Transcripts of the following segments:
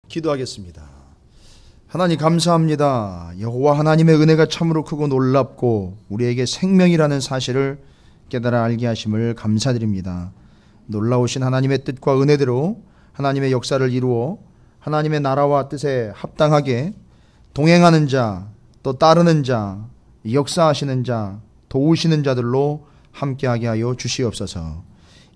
기도하겠습니다. 하나님 감사합니다. 여호와 하나님의 은혜가 참으로 크고 놀랍고 우리에게 생명이라는 사실을 깨달아 알게 하심을 감사드립니다. 놀라우신 하나님의 뜻과 은혜대로 하나님의 역사를 이루어 하나님의 나라와 뜻에 합당하게 동행하는 자, 또 따르는 자, 역사하시는 자, 도우시는 자들로 함께하게 하여 주시옵소서.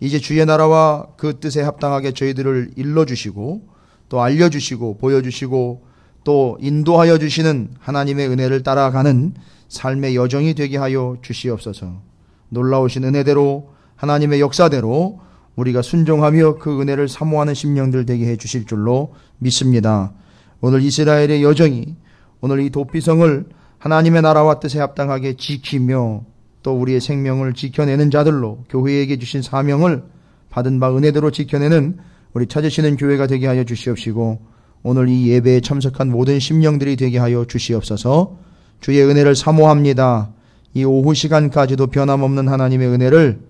이제 주의 나라와 그 뜻에 합당하게 저희들을 일러주시고 또 알려주시고 보여주시고 또 인도하여 주시는 하나님의 은혜를 따라가는 삶의 여정이 되게 하여 주시옵소서. 놀라우신 은혜대로 하나님의 역사대로 우리가 순종하며 그 은혜를 사모하는 심령들 되게 해 주실 줄로 믿습니다. 오늘 이스라엘의 여정이 오늘 이 도피성을 하나님의 나라와 뜻에 합당하게 지키며 또 우리의 생명을 지켜내는 자들로 교회에게 주신 사명을 받은 바 은혜대로 지켜내는 우리 찾으시는 교회가 되게 하여 주시옵시고 오늘 이 예배에 참석한 모든 심령들이 되게 하여 주시옵소서. 주의 은혜를 사모합니다. 이 오후 시간까지도 변함없는 하나님의 은혜를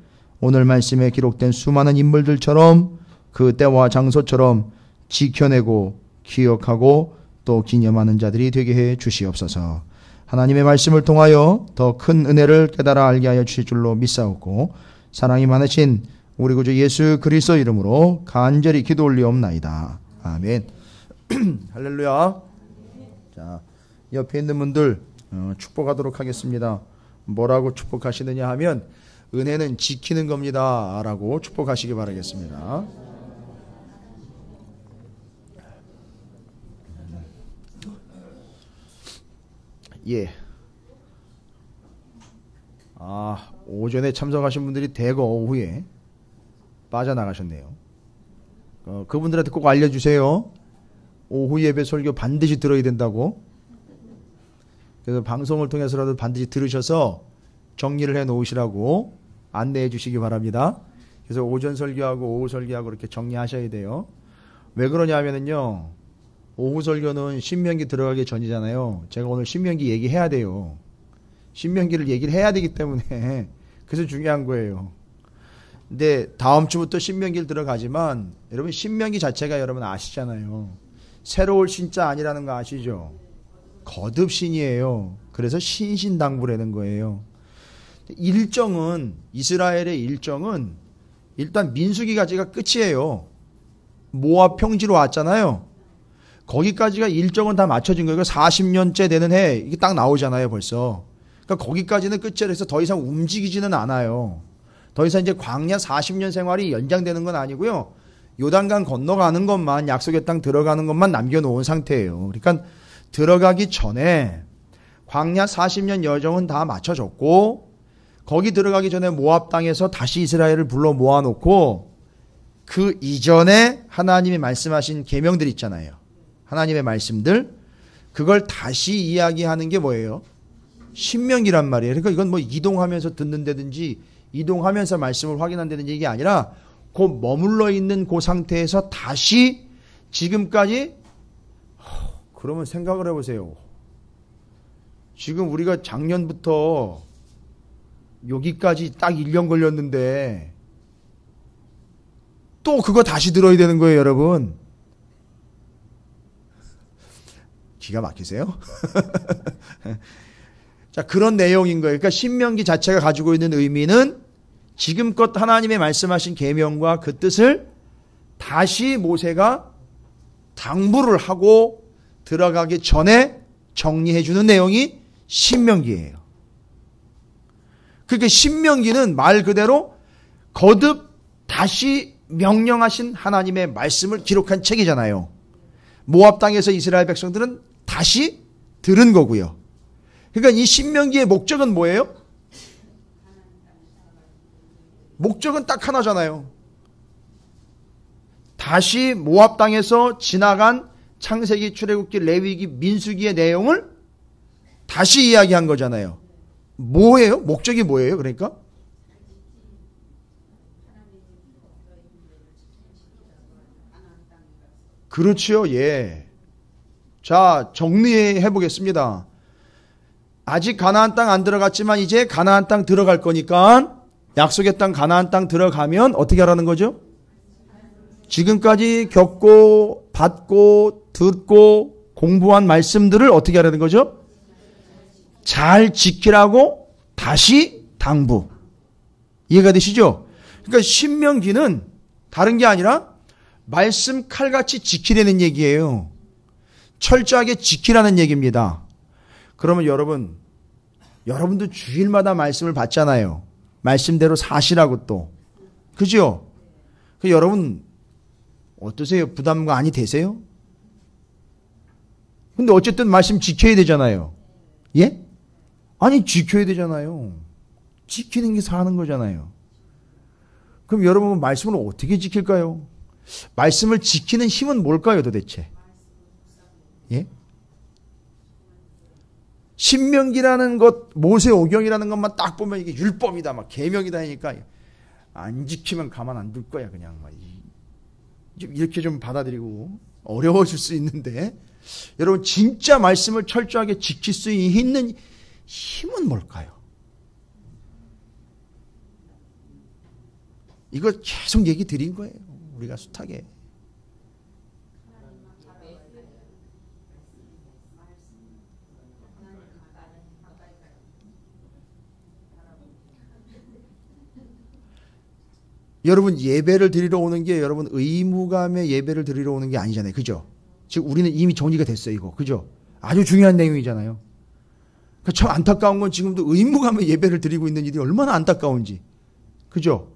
오늘 말씀에 기록된 수많은 인물들처럼 그 때와 장소처럼 지켜내고 기억하고 또 기념하는 자들이 되게 해 주시옵소서. 하나님의 말씀을 통하여 더 큰 은혜를 깨달아 알게 하여 주실 줄로 믿사옵고 사랑이 많으신 우리 구주 예수 그리스도 이름으로 간절히 기도 올리옵나이다. 아멘. 할렐루야. 자, 옆에 있는 분들 축복하도록 하겠습니다. 뭐라고 축복하시느냐 하면 은혜는 지키는 겁니다 라고 축복하시기 바라겠습니다. 예. 오전에 참석하신 분들이 대거 오후에 빠져나가셨네요. 그분들한테 꼭 알려주세요. 오후 예배 설교 반드시 들어야 된다고. 그래서 방송을 통해서라도 반드시 들으셔서 정리를 해 놓으시라고 안내해 주시기 바랍니다. 그래서 오전 설교하고 오후 설교하고 이렇게 정리하셔야 돼요. 왜 그러냐면요, 오후 설교는 신명기 들어가기 전이잖아요. 제가 오늘 신명기 얘기해야 돼요. 신명기를 얘기를 해야 되기 때문에 그래서 중요한 거예요. 근데 다음 주부터 신명기를 들어가지만 여러분 신명기 자체가 여러분 아시잖아요. 새로울 신자 아니라는 거 아시죠? 거듭신이에요. 그래서 신신당부라는 거예요. 일정은, 이스라엘의 일정은 일단 민수기까지가 끝이에요. 모압 평지로 왔잖아요. 거기까지가 일정은 다 맞춰진 거예요. 40년째 되는 해 이게 딱 나오잖아요 벌써. 그러니까 거기까지는 끝이라 해서 더 이상 움직이지는 않아요. 더 이상 이제 광야 40년 생활이 연장되는 건 아니고요. 요단강 건너가는 것만, 약속의 땅 들어가는 것만 남겨놓은 상태예요. 그러니까 들어가기 전에 광야 40년 여정은 다 맞춰졌고 거기 들어가기 전에 모압 땅에서 다시 이스라엘을 불러 모아놓고 그 이전에 하나님이 말씀하신 계명들 있잖아요. 하나님의 말씀들, 그걸 다시 이야기하는 게 뭐예요? 신명기란 말이에요. 그러니까 이건 뭐 이동하면서 듣는다든지 이동하면서 말씀을 확인한다든지 이게 아니라 그 머물러 있는 그 상태에서 다시 지금까지. 그러면 생각을 해보세요. 지금 우리가 작년부터 여기까지 딱 1년 걸렸는데 또 그거 다시 들어야 되는 거예요, 여러분. 기가 막히세요? 자, 그런 내용인 거예요. 그러니까 신명기 자체가 가지고 있는 의미는 지금껏 하나님의 말씀하신 계명과 그 뜻을 다시 모세가 당부를 하고 들어가기 전에 정리해 주는 내용이 신명기예요. 그러니까 신명기는 말 그대로 거듭 다시 명령하신 하나님의 말씀을 기록한 책이잖아요. 모압 땅에서 이스라엘 백성들은 다시 들은 거고요. 그러니까 이 신명기의 목적은 뭐예요? 목적은 딱 하나잖아요. 다시 모압 땅에서 지나간 창세기, 출애굽기, 레위기, 민수기의 내용을 다시 이야기한 거잖아요. 뭐예요? 목적이 뭐예요? 그러니까 그렇죠. 예. 자, 정리해 보겠습니다. 아직 가나안 땅 안 들어갔지만 이제 가나안 땅 들어갈 거니까 약속의 땅 가나안 땅 들어가면 어떻게 하라는 거죠? 지금까지 겪고 받고 듣고 공부한 말씀들을 어떻게 하라는 거죠? 잘 지키라고 다시 당부. 이해가 되시죠? 그러니까 신명기는 다른 게 아니라 말씀 칼같이 지키라는 얘기예요. 철저하게 지키라는 얘기입니다. 그러면 여러분도 주일마다 말씀을 받잖아요. 말씀대로 사시라고 또. 그죠? 여러분 어떠세요? 부담 많이 되세요? 근데 어쨌든 말씀 지켜야 되잖아요. 예? 아니 지켜야 되잖아요. 지키는 게 사는 거잖아요. 그럼 여러분 말씀을 어떻게 지킬까요? 말씀을 지키는 힘은 뭘까요 도대체? 예? 신명기라는 것, 모세오경이라는 것만 딱 보면 이게 율법이다, 막 계명이다 하니까 안 지키면 가만 안 둘 거야 그냥 막 이렇게 좀 받아들이고 어려워질 수 있는데 여러분 진짜 말씀을 철저하게 지킬 수 있는 힘은 뭘까요? 이거 계속 얘기 드린 거예요. 우리가 숱하게. 여러분 예배를 드리러 오는 게 여러분 의무감에 예배를 드리러 오는 게 아니잖아요. 그죠? 지금 우리는 이미 정리가 됐어요. 이거. 그죠? 아주 중요한 내용이잖아요. 그러니까 참 안타까운 건 지금도 의무감에 예배를 드리고 있는 일이 얼마나 안타까운지. 그죠?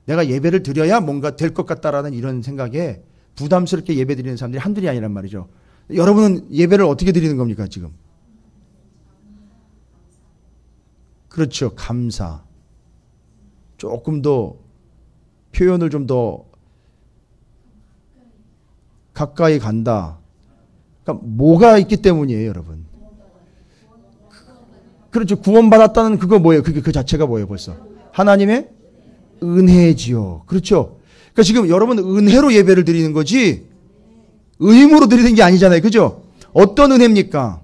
내가 예배를 드려야 뭔가 될 것 같다라는 이런 생각에 부담스럽게 예배 드리는 사람들이 한둘이 아니란 말이죠. 여러분은 예배를 어떻게 드리는 겁니까 지금? 그렇죠. 감사. 조금 더 표현을 좀 더 가까이 간다. 그러니까 뭐가 있기 때문이에요, 여러분. 그렇죠. 구원받았다는 그거 뭐예요? 그게 그 자체가 뭐예요, 벌써? 하나님의 은혜지요. 그렇죠. 그러니까 지금 여러분 은혜로 예배를 드리는 거지 의무로 드리는 게 아니잖아요. 그죠? 어떤 은혜입니까?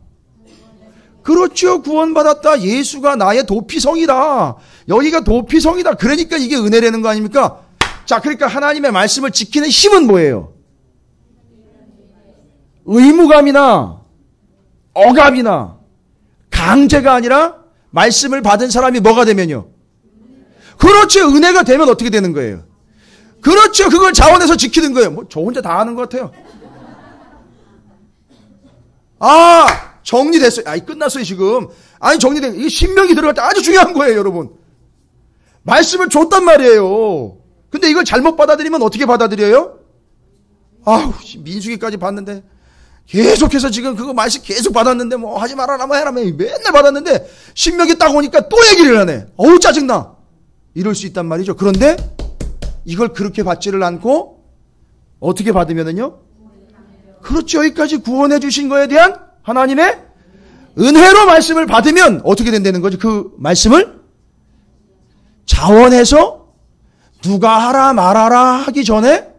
그렇죠. 구원받았다. 예수가 나의 도피성이다. 여기가 도피성이다. 그러니까 이게 은혜라는 거 아닙니까? 자, 그러니까 하나님의 말씀을 지키는 힘은 뭐예요? 의무감이나 억압이나 강제가 아니라 말씀을 받은 사람이 뭐가 되면요? 그렇죠. 은혜가 되면 어떻게 되는 거예요? 그렇죠. 그걸 자원해서 지키는 거예요. 뭐 저 혼자 다 하는 것 같아요. 아, 정리됐어요. 아니, 끝났어요, 지금. 아니, 정리된, 이게 신명기 들어갈 때 아주 중요한 거예요, 여러분. 말씀을 줬단 말이에요. 근데 이걸 잘못 받아들이면 어떻게 받아들여요? 아우, 민수기까지 봤는데, 계속해서 지금 그거 말씀 계속 받았는데, 뭐, 하지 말아라, 뭐 해라, 맨날 받았는데, 신명기 딱 오니까 또 얘기를 하네. 어우, 짜증나. 이럴 수 있단 말이죠. 그런데, 이걸 그렇게 받지를 않고, 어떻게 받으면은요? 그렇죠. 여기까지 구원해 주신 거에 대한 하나님의 은혜로 말씀을 받으면 어떻게 된다는 거죠? 그 말씀을 자원해서 누가 하라 말하라 하기 전에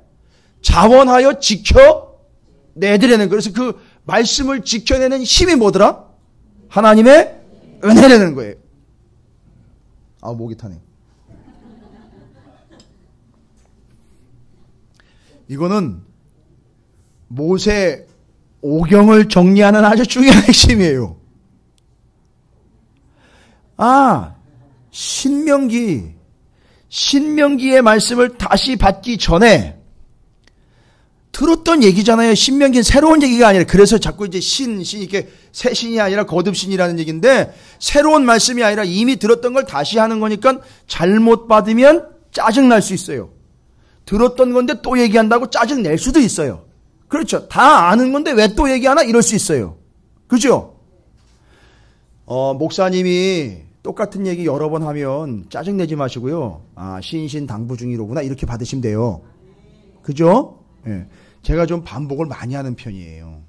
자원하여 지켜내드리는 거예요. 그래서 그 말씀을 지켜내는 힘이 뭐더라? 하나님의 은혜라는 거예요. 아, 목이 타네. 이거는 모세 오경을 정리하는 아주 중요한 핵심이에요. 아, 신명기의 말씀을 다시 받기 전에 들었던 얘기잖아요. 신명기는 새로운 얘기가 아니라, 그래서 자꾸 이제 신 이렇게 새 신이 아니라 거듭신이라는 얘기인데, 새로운 말씀이 아니라 이미 들었던 걸 다시 하는 거니까 잘못 받으면 짜증날 수 있어요. 들었던 건데 또 얘기한다고 짜증 낼 수도 있어요. 그렇죠. 다 아는 건데 왜 또 얘기하나 이럴 수 있어요. 그죠? 목사님이 똑같은 얘기 여러 번 하면 짜증 내지 마시고요. 아, 신신당부 중이로구나 이렇게 받으시면 돼요. 그죠? 예. 제가 좀 반복을 많이 하는 편이에요.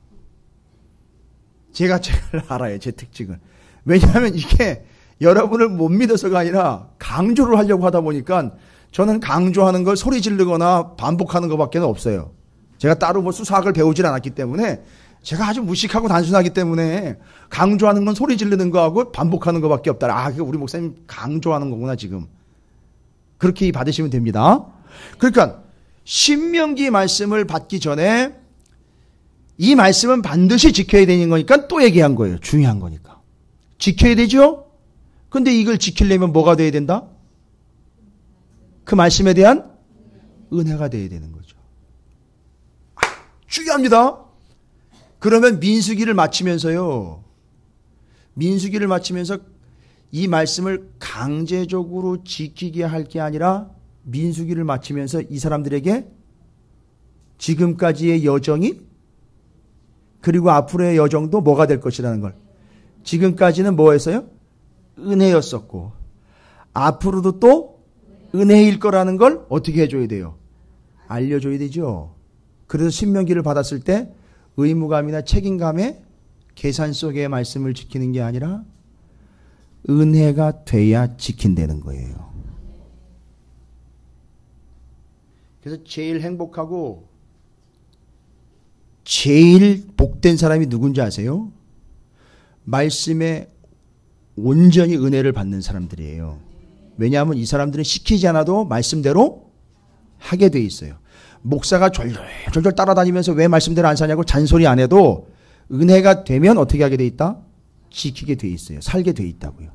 제가 잘 알아요. 제 특징을. 왜냐하면 이게 여러분을 못 믿어서가 아니라 강조를 하려고 하다 보니까 저는 강조하는 걸 소리 지르거나 반복하는 것밖에 없어요. 제가 따로 뭐 수사학을 배우질 않았기 때문에 제가 아주 무식하고 단순하기 때문에 강조하는 건 소리 지르는 거하고 반복하는 것밖에 없다. 아, 그게 우리 목사님 강조하는 거구나 지금. 그렇게 받으시면 됩니다. 그러니까 신명기 말씀을 받기 전에 이 말씀은 반드시 지켜야 되는 거니까 또 얘기한 거예요. 중요한 거니까. 지켜야 되죠? 근데 이걸 지키려면 뭐가 돼야 된다? 그 말씀에 대한 은혜가 돼야 되는 거죠. 중요합니다. 그러면 민수기를 마치면서요. 민수기를 마치면서 이 말씀을 강제적으로 지키게 할 게 아니라 민수기를 마치면서 이 사람들에게 지금까지의 여정이 그리고 앞으로의 여정도 뭐가 될 것이라는 걸. 지금까지는 뭐였어요? 은혜였었고 앞으로도 또 은혜일 거라는 걸 어떻게 해줘야 돼요? 알려줘야 되죠. 그래서 신명기를 받았을 때 의무감이나 책임감에 계산 속의 말씀을 지키는 게 아니라 은혜가 돼야 지킨다는 거예요. 그래서 제일 행복하고 제일 복된 사람이 누군지 아세요? 말씀에 온전히 은혜를 받는 사람들이에요. 왜냐하면 이 사람들은 시키지 않아도 말씀대로 하게 돼 있어요. 목사가 졸졸 따라다니면서 왜 말씀대로 안 사냐고 잔소리 안 해도 은혜가 되면 어떻게 하게 돼 있다? 지키게 돼 있어요. 살게 돼 있다고요.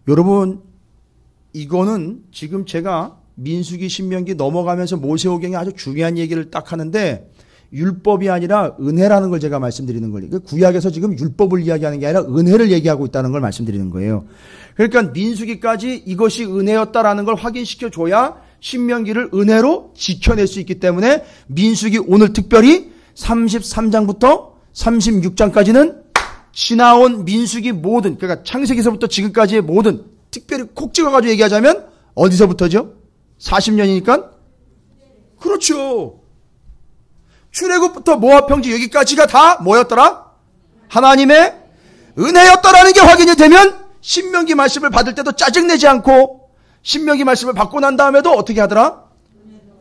여러분, 이거는 지금 제가 민수기 신명기 넘어가면서 모세오경에 아주 중요한 얘기를 딱 하는데 율법이 아니라 은혜라는 걸 제가 말씀드리는 거예요. 구약에서 지금 율법을 이야기하는 게 아니라 은혜를 얘기하고 있다는 걸 말씀드리는 거예요. 그러니까 민수기까지 이것이 은혜였다라는 걸 확인시켜 줘야 신명기를 은혜로 지켜낼 수 있기 때문에 민수기 오늘 특별히 33장부터 36장까지는 지나온 민수기 모든, 그러니까 창세기서부터 지금까지의 모든, 특별히 콕 찍어가지고 얘기하자면 어디서부터죠? 40년이니까? 그렇죠. 출애굽부터 모압평지 여기까지가 다 뭐였더라? 하나님의 은혜였더라는 게 확인이 되면 신명기 말씀을 받을 때도 짜증내지 않고 신명기 말씀을 받고 난 다음에도 어떻게 하더라?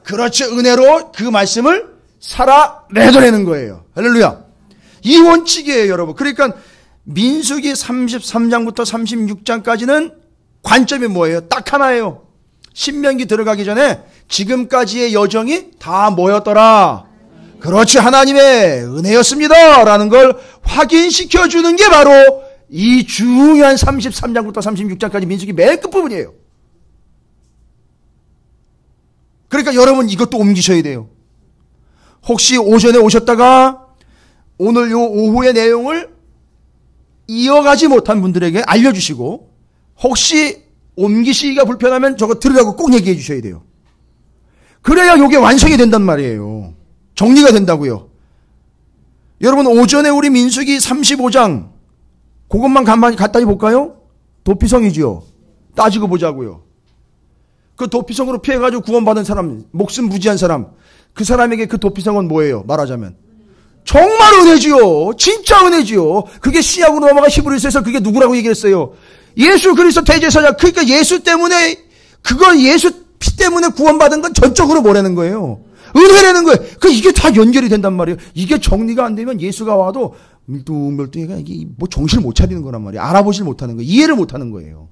그렇지, 은혜로 그 말씀을 살아내더라는 거예요. 할렐루야. 이 원칙이에요, 여러분. 그러니까 민수기 33장부터 36장까지는 관점이 뭐예요? 딱 하나예요. 신명기 들어가기 전에 지금까지의 여정이 다 뭐였더라? 그렇지, 하나님의 은혜였습니다 라는 걸 확인시켜 주는 게 바로 이 중요한 33장부터 36장까지 민수기 맨 끝부분이에요. 그러니까 여러분 이것도 옮기셔야 돼요. 혹시 오전에 오셨다가 오늘 요 오후의 내용을 이어가지 못한 분들에게 알려주시고 혹시 옮기시기가 불편하면 저거 들으라고 꼭 얘기해 주셔야 돼요. 그래야 이게 완성이 된단 말이에요. 정리가 된다고요. 여러분 오전에 우리 민수기 35장 그것만 간단히 볼까요? 도피성이지요. 따지고 보자고요. 그 도피성으로 피해가지고 구원받은 사람, 목숨 부지한 사람, 그 사람에게 그 도피성은 뭐예요? 말하자면 정말 은혜지요. 진짜 은혜지요. 그게 신약으로 넘어가 히브리서에서 그게 누구라고 얘기했어요? 예수 그리스도 대제사장. 그러니까 예수 때문에 그걸 예수 피 때문에 구원받은 건 전적으로 뭐라는 거예요? 은혜라는 거예요. 이게 다 연결이 된단 말이에요. 이게 정리가 안 되면 예수가 와도 밀뚱밀뚱해가 이게 뭐 정신을 못 차리는 거란 말이에요. 알아보질 못하는 거예요. 이해를 못하는 거예요.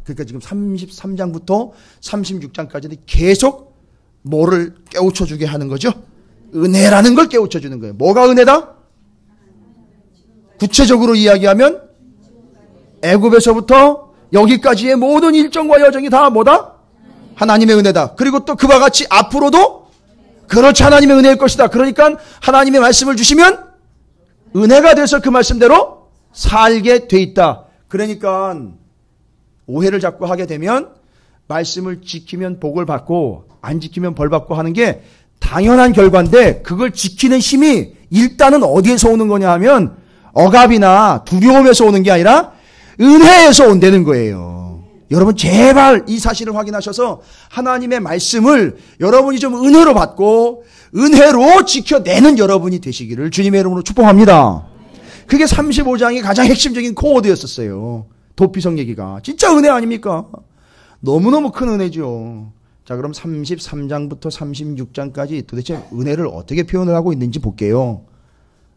그러니까 지금 33장부터 36장까지는 계속 뭐를 깨우쳐주게 하는 거죠? 은혜라는 걸 깨우쳐주는 거예요. 뭐가 은혜다? 구체적으로 이야기하면 애굽에서부터 여기까지의 모든 일정과 여정이 다 뭐다? 하나님의 은혜다. 그리고 또 그와 같이 앞으로도 그렇지 하나님의 은혜일 것이다. 그러니까 하나님의 말씀을 주시면 은혜가 돼서 그 말씀대로 살게 돼 있다. 그러니까 오해를 자꾸 하게 되면 말씀을 지키면 복을 받고 안 지키면 벌 받고 하는 게 당연한 결과인데 그걸 지키는 힘이 일단은 어디에서 오는 거냐 하면 억압이나 두려움에서 오는 게 아니라 은혜에서 온다는 거예요. 여러분 제발 이 사실을 확인하셔서 하나님의 말씀을 여러분이 좀 은혜로 받고 은혜로 지켜내는 여러분이 되시기를 주님의 이름으로 축복합니다. 그게 35장이 가장 핵심적인 코어드였었어요. 도피성 얘기가. 진짜 은혜 아닙니까? 너무너무 큰 은혜죠. 자, 그럼 33장부터 36장까지 도대체 은혜를 어떻게 표현을 하고 있는지 볼게요.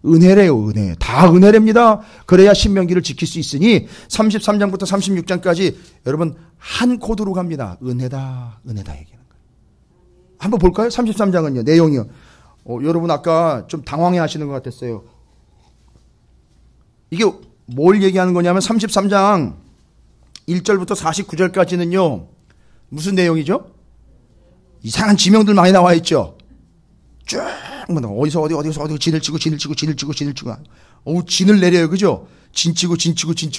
은혜래요, 은혜. 다 은혜랍니다. 그래야 신명기를 지킬 수 있으니 33장부터 36장까지 여러분 한 코드로 갑니다. 은혜다, 은혜다 얘기하는 거예요. 한번 볼까요? 33장은요, 내용이요. 여러분 아까 좀 당황해 하시는 것 같았어요. 이게 뭘 얘기하는 거냐면 33장 1절부터 49절까지는요. 무슨 내용이죠? 이상한 지명들 많이 나와 있죠. 쭉 어디서 진을 치고 진을 내려요. 그죠? 진 치고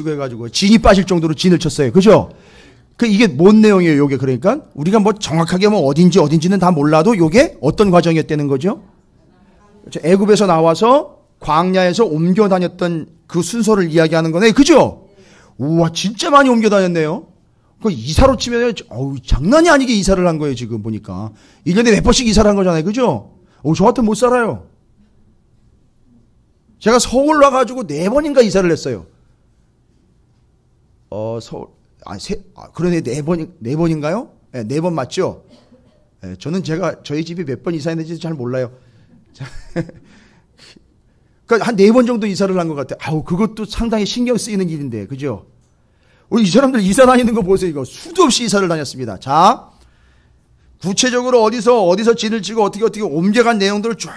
해가지고 진이 빠질 정도로 진을 쳤어요. 그죠? 이게 뭔 내용이에요? 요게 그러니까 우리가 뭐 정확하게 뭐 어딘지는 다 몰라도 요게 어떤 과정이었다는 거죠? 애굽에서 나와서 광야에서 옮겨 다녔던 그 순서를 이야기하는 거네. 그죠? 우와, 진짜 많이 옮겨 다녔네요. 이사로 치면, 장난이 아니게 이사를 한 거예요, 지금 보니까. 1년에 몇 번씩 이사를 한 거잖아요. 그죠? 저 같으면 못 살아요. 제가 서울 와가지고 4번인가 이사를 했어요. 그러네, 4번인가요? 네, 4번 맞죠? 네, 저희 집이 몇 번 이사했는지 잘 몰라요. 그러니까 한 4번 정도 이사를 한 것 같아요. 그것도 상당히 신경 쓰이는 일인데, 그죠? 이 사람들 이사 다니는 거 보세요. 이거 수도 없이 이사를 다녔습니다. 자, 구체적으로 어디서 진을 치고 어떻게 옮겨간 내용들을 쫙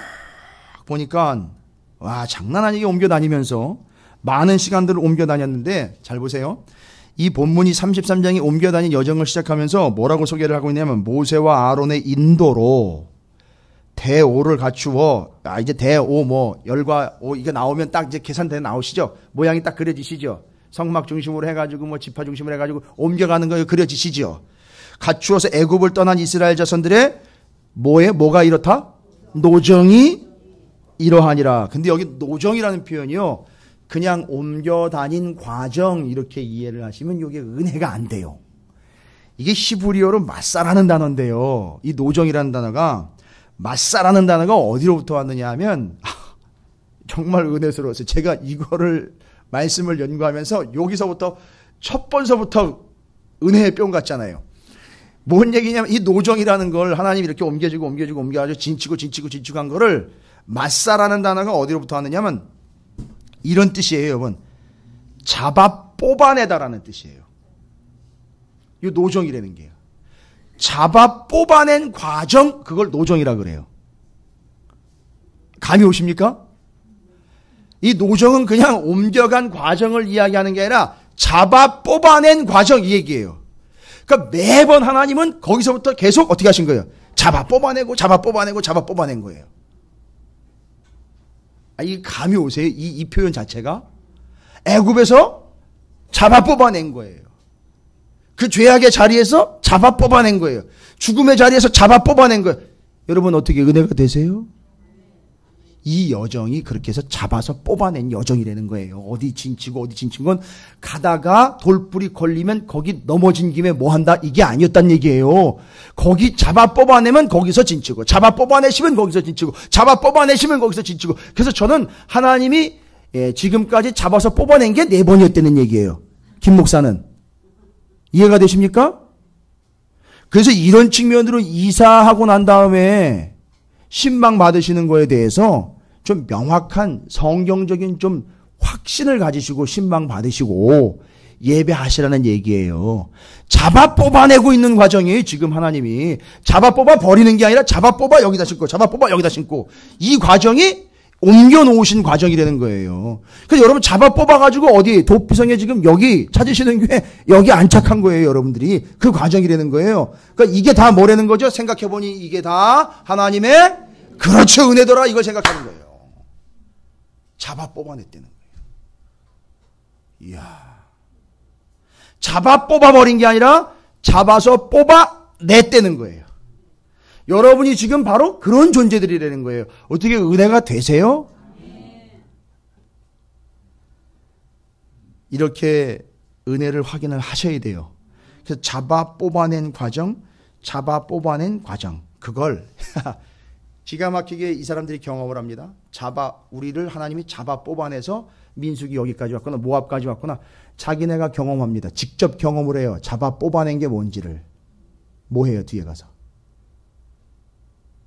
보니까, 와, 장난 아니게 옮겨 다니면서 많은 시간들을 옮겨 다녔는데, 잘 보세요. 이 본문이 33장이 옮겨 다닌 여정을 시작하면서 뭐라고 소개를 하고 있냐면, 모세와 아론의 인도로 대오를 갖추어, 이제 대오, 열과 오, 이게 나오면 딱 이제 계산돼 나오시죠? 모양이 딱 그려지시죠? 성막 중심으로 해가지고 지파 중심으로 해가지고 옮겨가는 거 그려지시죠? 갖추어서 애굽을 떠난 이스라엘 자손들의 뭐가 이렇다? 노정이 이러하니라. 근데 여기 노정이라는 표현이요, 그냥 옮겨 다닌 과정 이렇게 이해를 하시면 이게 은혜가 안 돼요. 이게 히브리어로 마사라는 단어인데요. 이 노정이라는 단어가 마사라는 단어가 어디로부터 왔느냐 하면 정말 은혜스러웠어요. 제가 이거를 말씀을 연구하면서 여기서부터 첫 번서부터 은혜의 뿅 같잖아요. 뭔 얘기냐면 이 노정이라는 걸 하나님이 이렇게 옮겨가지고 진치고 한 거를 마사라는 단어가 어디로부터 왔느냐 하면 이런 뜻이에요, 여러분. 잡아 뽑아내다라는 뜻이에요. 이 노정이라는 게요. 잡아 뽑아낸 과정, 그걸 노정이라 그래요. 감이 오십니까? 이 노정은 그냥 옮겨간 과정을 이야기하는 게 아니라 잡아 뽑아낸 과정, 이 얘기예요. 그러니까 매번 하나님은 거기서부터 계속 어떻게 하신 거예요? 잡아 뽑아낸 거예요. 이 감이 오세요? 이 표현 자체가? 애굽에서 잡아 뽑아낸 거예요. 그 죄악의 자리에서 잡아 뽑아낸 거예요. 죽음의 자리에서 잡아 뽑아낸 거예요. 여러분 어떻게 은혜가 되세요? 이 여정이 그렇게 해서 잡아서 뽑아낸 여정이라는 거예요. 어디 진치고 건 가다가 돌불이 걸리면 거기 넘어진 김에 뭐 한다? 이게 아니었단 얘기예요. 거기 잡아 뽑아내면 거기서 진치고, 잡아 뽑아내시면 거기서 진치고, 잡아 뽑아내시면 거기서 진치고. 그래서 저는 하나님이 지금까지 잡아서 뽑아낸 게 4번이었다는 얘기예요. 김 목사는. 이해가 되십니까? 그래서 이런 측면으로 이사하고 난 다음에 신방 받으시는 거에 대해서 좀 명확한 성경적인 좀 확신을 가지시고 신방 받으시고 예배하시라는 얘기예요. 잡아 뽑아내고 있는 과정이에요. 지금 하나님이 잡아 뽑아 버리는 게 아니라 잡아 뽑아 여기다 심고, 잡아 뽑아 여기다 심고, 이 과정이 옮겨 놓으신 과정이라는 거예요. 그래서 여러분 잡아 뽑아가지고 어디 도피성에 지금 여기 찾으시는 게 여기 안착한 거예요. 여러분들이 그 과정이라는 거예요. 그러니까 이게 다 뭐라는 거죠? 생각해보니 이게 다 하나님의 그렇죠 은혜더라, 이걸 생각하는 거예요. 잡아 뽑아냈다는 거예요. 이야, 잡아 뽑아버린 게 아니라 잡아서 뽑아냈다는 거예요. 여러분이 지금 바로 그런 존재들이라는 거예요. 어떻게 은혜가 되세요? 이렇게 은혜를 확인을 하셔야 돼요. 그래서 잡아 뽑아낸 과정, 그걸 기가 막히게 이 사람들이 경험을 합니다. 우리를 하나님이 잡아 뽑아내서 민수기 여기까지 왔거나 모압까지 왔거나 자기네가 경험합니다. 직접 경험을 해요. 잡아 뽑아낸 게 뭔지를. 뭐 해요, 뒤에 가서?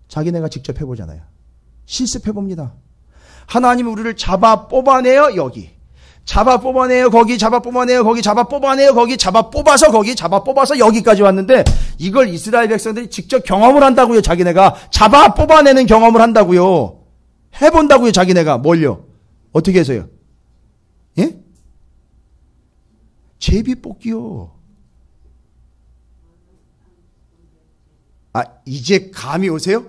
자기네가 직접 해보잖아요. 실습해봅니다. 하나님이 우리를 잡아 뽑아내요, 여기. 잡아 뽑아내요, 거기, 잡아 뽑아내요, 거기, 잡아 뽑아내요, 거기, 잡아 뽑아서 거기, 잡아 뽑아서 여기까지 왔는데, 이걸 이스라엘 백성들이 직접 경험을 한다고요, 자기네가. 잡아 뽑아내는 경험을 한다고요. 해본다고요, 자기네가. 뭘요? 어떻게 해서요? 예? 제비 뽑기요. 아, 이제 감이 오세요?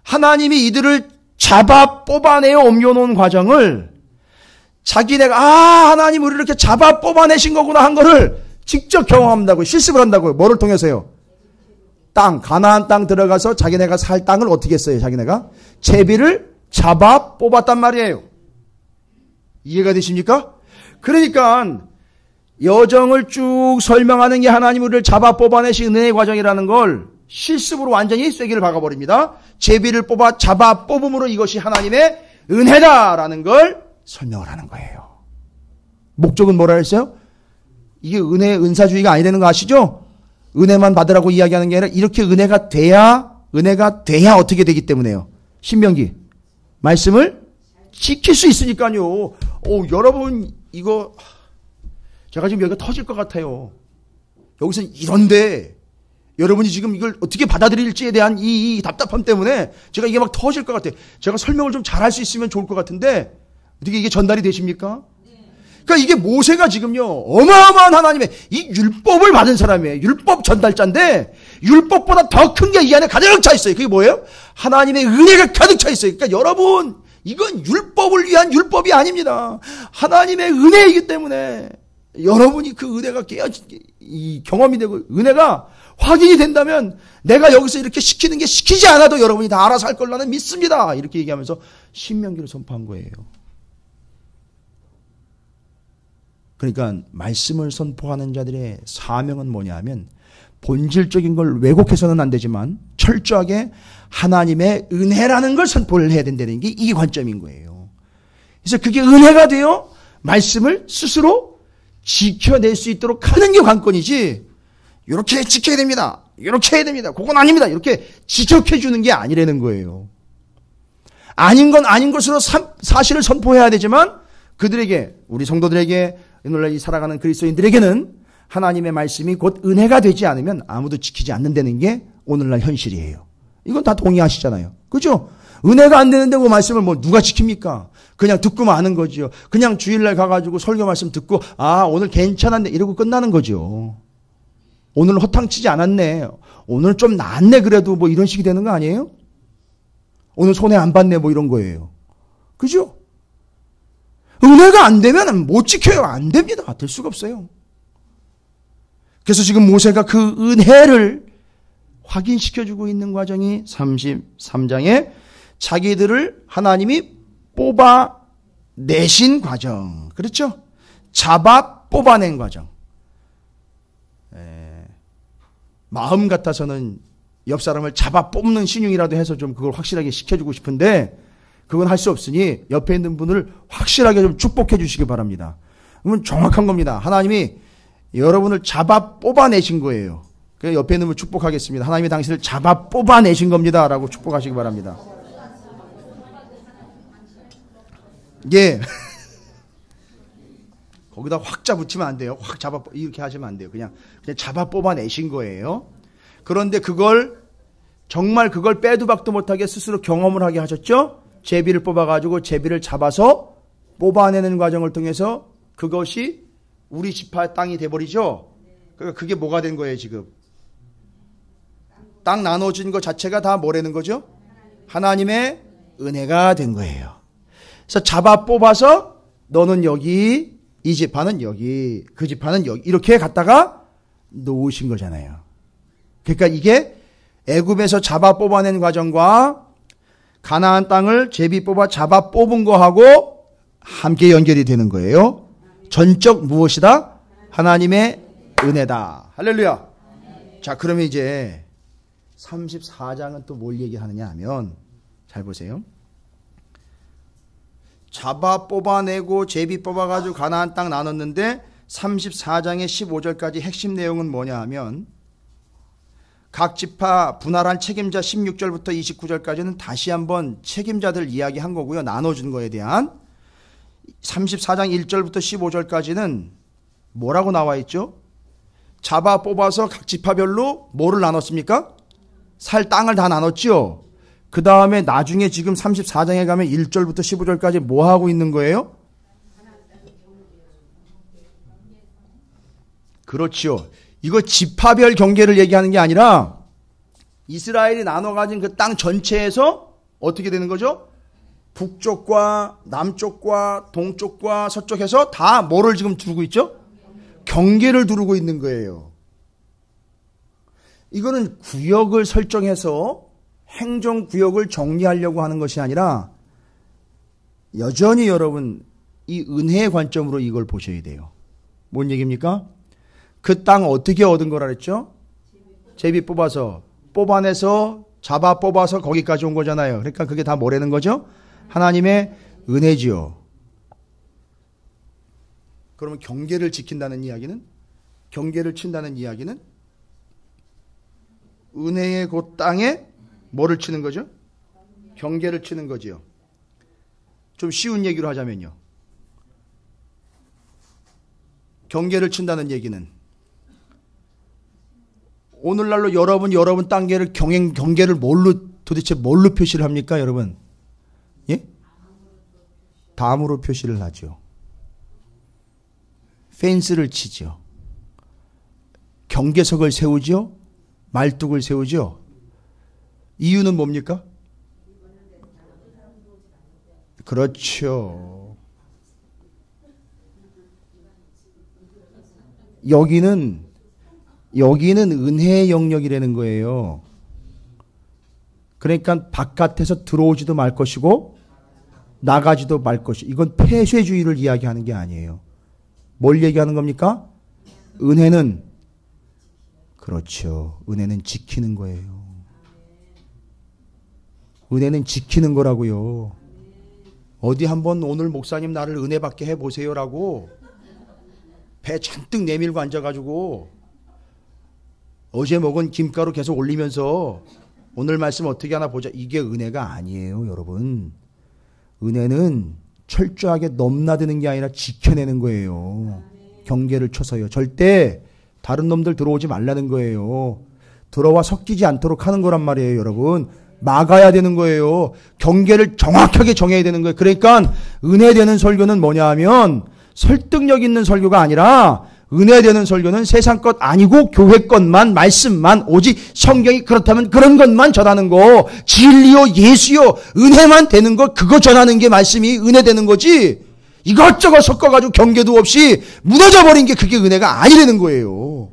하나님이 이들을 잡아 뽑아내어 옮겨놓은 과정을 자기네가 하나님 우리를 이렇게 잡아 뽑아내신 거구나 한 거를 직접 경험한다고요. 실습을 한다고요. 뭐를 통해서요? 땅, 가나안 땅 들어가서 자기네가 살 땅을 어떻게 했어요? 자기네가 제비를 잡아 뽑았단 말이에요. 이해가 되십니까? 그러니까 여정을 쭉 설명하는 게 하나님 우리를 잡아 뽑아내신 은혜의 과정이라는 걸 실습으로 완전히 쐐기를 박아버립니다. 제비를 뽑아 잡아 뽑음으로 이것이 하나님의 은혜다라는 걸 설명을 하는 거예요. 목적은 뭐라 했어요? 이게 은사주의가 아니 되는 거 아시죠? 은혜만 받으라고 이야기하는 게 아니라 이렇게 은혜가 돼야 어떻게 되기 때문에요. 신명기 말씀을 지킬 수 있으니까요. 여러분 이거 제가 지금 여기가 터질 것 같아요. 여기서 이런데 여러분이 지금 이걸 어떻게 받아들일지에 대한 이 답답함 때문에 제가 이게 막 터질 것 같아요. 제가 설명을 좀 잘할 수 있으면 좋을 것 같은데 어떻게 이게 전달이 되십니까? 그러니까 이게 모세가 지금요 어마어마한 하나님의 이 율법을 받은 사람이에요. 율법 전달자인데 율법보다 더 큰 게 이 안에 가득 차 있어요. 그게 뭐예요? 하나님의 은혜가 가득 차 있어요. 그러니까 여러분 이건 율법을 위한 율법이 아닙니다. 하나님의 은혜이기 때문에 여러분이 그 은혜가 이 경험이 되고 은혜가 확인이 된다면 내가 여기서 이렇게 시키는 게 시키지 않아도 여러분이 다 알아서 할 걸 나는 믿습니다. 이렇게 얘기하면서 신명기를 선포한 거예요. 그러니까 말씀을 선포하는 자들의 사명은 뭐냐 하면 본질적인 걸 왜곡해서는 안 되지만 철저하게 하나님의 은혜라는 걸 선포를 해야 된다는 게 이 관점인 거예요. 그래서 그게 은혜가 되어 말씀을 스스로 지켜낼 수 있도록 하는 게 관건이지 이렇게 지켜야 됩니다. 이렇게 해야 됩니다. 그건 아닙니다. 이렇게 지적해 주는 게 아니라는 거예요. 아닌 건 아닌 것으로 사실을 선포해야 되지만 그들에게 우리 성도들에게 오늘날 이 살아가는 그리스도인들에게는 하나님의 말씀이 곧 은혜가 되지 않으면 아무도 지키지 않는다는 게 오늘날 현실이에요. 이건 다 동의하시잖아요. 그죠? 은혜가 안 되는데 그 말씀을 뭐 누가 지킵니까? 그냥 듣고 마는 거죠. 그냥 주일날 가가지고 설교 말씀 듣고 오늘 괜찮았네 이러고 끝나는 거죠. 오늘 허탕치지 않았네. 오늘 좀 나았네 그래도 뭐 이런 식이 되는 거 아니에요? 오늘 손해 안 봤네 뭐 이런 거예요. 그죠? 은혜가 안 되면 못 지켜요. 안 됩니다. 될 수가 없어요. 그래서 지금 모세가 그 은혜를 확인시켜주고 있는 과정이 33장에 자기들을 하나님이 뽑아내신 과정. 그렇죠? 잡아 뽑아낸 과정. 마음 같아서는 옆 사람을 잡아 뽑는 신용이라도 해서 좀 그걸 확실하게 시켜주고 싶은데 그건 할 수 없으니 옆에 있는 분을 확실하게 좀 축복해 주시기 바랍니다. 그러면 정확한 겁니다. 하나님이 여러분을 잡아 뽑아내신 거예요. 그래서 옆에 있는 분 축복하겠습니다. 하나님이 당신을 잡아 뽑아내신 겁니다. 라고 축복하시기 바랍니다. 예. 거기다 확 잡으시면 안 돼요. 확 잡아, 이렇게 하시면 안 돼요. 그냥 잡아 뽑아내신 거예요. 그런데 정말 그걸 빼도 박도 못하게 스스로 경험을 하게 하셨죠? 제비를 뽑아가지고 제비를 잡아서 뽑아내는 과정을 통해서 그것이 우리 지파 땅이 돼버리죠? 그러니까 그게 뭐가 된 거예요, 지금? 땅 나눠진 것 자체가 다 뭐라는 거죠? 하나님의 은혜가 된 거예요. 그래서 잡아 뽑아서 너는 여기, 이 지파는 여기, 그 지파는 여기 이렇게 갖다가 놓으신 거잖아요. 그러니까 이게 애굽에서 잡아 뽑아낸 과정과 가나안 땅을 제비 뽑아 잡아 뽑은 거하고 함께 연결이 되는 거예요. 전적 무엇이다? 하나님의 은혜다. 할렐루야. 자, 그러면 이제 34장은 또 뭘 얘기하느냐 하면 잘 보세요. 잡아 뽑아내고 제비 뽑아가지고 가나안 땅 나눴는데 34장의 15절까지 핵심 내용은 뭐냐 하면 각 지파 분할한 책임자 16절부터 29절까지는 다시 한번 책임자들 이야기한 거고요. 나눠준 거에 대한 34장 1절부터 15절까지는 뭐라고 나와 있죠? 잡아 뽑아서 각 지파별로 뭐를 나눴습니까? 살 땅을 다 나눴죠. 그 다음에 나중에 지금 34장에 가면 1절부터 15절까지 뭐 하고 있는 거예요? 그렇죠. 이거 지파별 경계를 얘기하는 게 아니라 이스라엘이 나눠 가진 그 땅 전체에서 어떻게 되는 거죠? 북쪽과 남쪽과 동쪽과 서쪽에서 다 뭐를 지금 두고 있죠? 경계를 두르고 있는 거예요. 이거는 구역을 설정해서 행정구역을 정리하려고 하는 것이 아니라 여전히 여러분 이 은혜의 관점으로 이걸 보셔야 돼요. 뭔 얘기입니까? 그 땅 어떻게 얻은 거라 그랬죠? 제비 뽑아서 뽑아내서 잡아 뽑아서 거기까지 온 거잖아요. 그러니까 그게 다 뭐라는 거죠? 하나님의 은혜지요. 그러면 경계를 지킨다는 이야기는, 경계를 친다는 이야기는 은혜의 그 땅에 뭐를 치는 거죠? 경계를 치는 거지요. 좀 쉬운 얘기로 하자면요. 경계를 친다는 얘기는 오늘날로 여러분 단계를 경계를 도대체 뭘로 표시를 합니까, 여러분? 예? 담으로 표시를 하죠. 펜스를 치죠. 경계석을 세우죠. 말뚝을 세우죠. 이유는 뭡니까? 그렇죠. 여기는 은혜의 영역이라는 거예요. 그러니까 바깥에서 들어오지도 말 것이고 나가지도 말 것이고, 이건 폐쇄주의를 이야기하는 게 아니에요. 뭘 얘기하는 겁니까? 은혜는, 그렇죠. 은혜는 지키는 거예요. 은혜는 지키는 거라고요. 어디 한번 오늘 목사님 나를 은혜 받게 해보세요라고 배 잔뜩 내밀고 앉아가지고 어제 먹은 김가루 계속 올리면서 오늘 말씀 어떻게 하나 보자. 이게 은혜가 아니에요, 여러분. 은혜는 철저하게 넘나드는 게 아니라 지켜내는 거예요. 경계를 쳐서요. 절대 다른 놈들 들어오지 말라는 거예요. 들어와 섞이지 않도록 하는 거란 말이에요, 여러분. 막아야 되는 거예요. 경계를 정확하게 정해야 되는 거예요. 그러니까 은혜 되는 설교는 뭐냐 하면 설득력 있는 설교가 아니라, 은혜 되는 설교는 세상 것 아니고 교회 것만, 말씀만, 오직 성경이 그렇다면 그런 것만 전하는 거, 진리요 예수요 은혜만 되는 거, 그거 전하는 게 말씀이 은혜 되는 거지, 이것저것 섞어가지고 경계도 없이 무너져 버린 게 그게 은혜가 아니라는 거예요.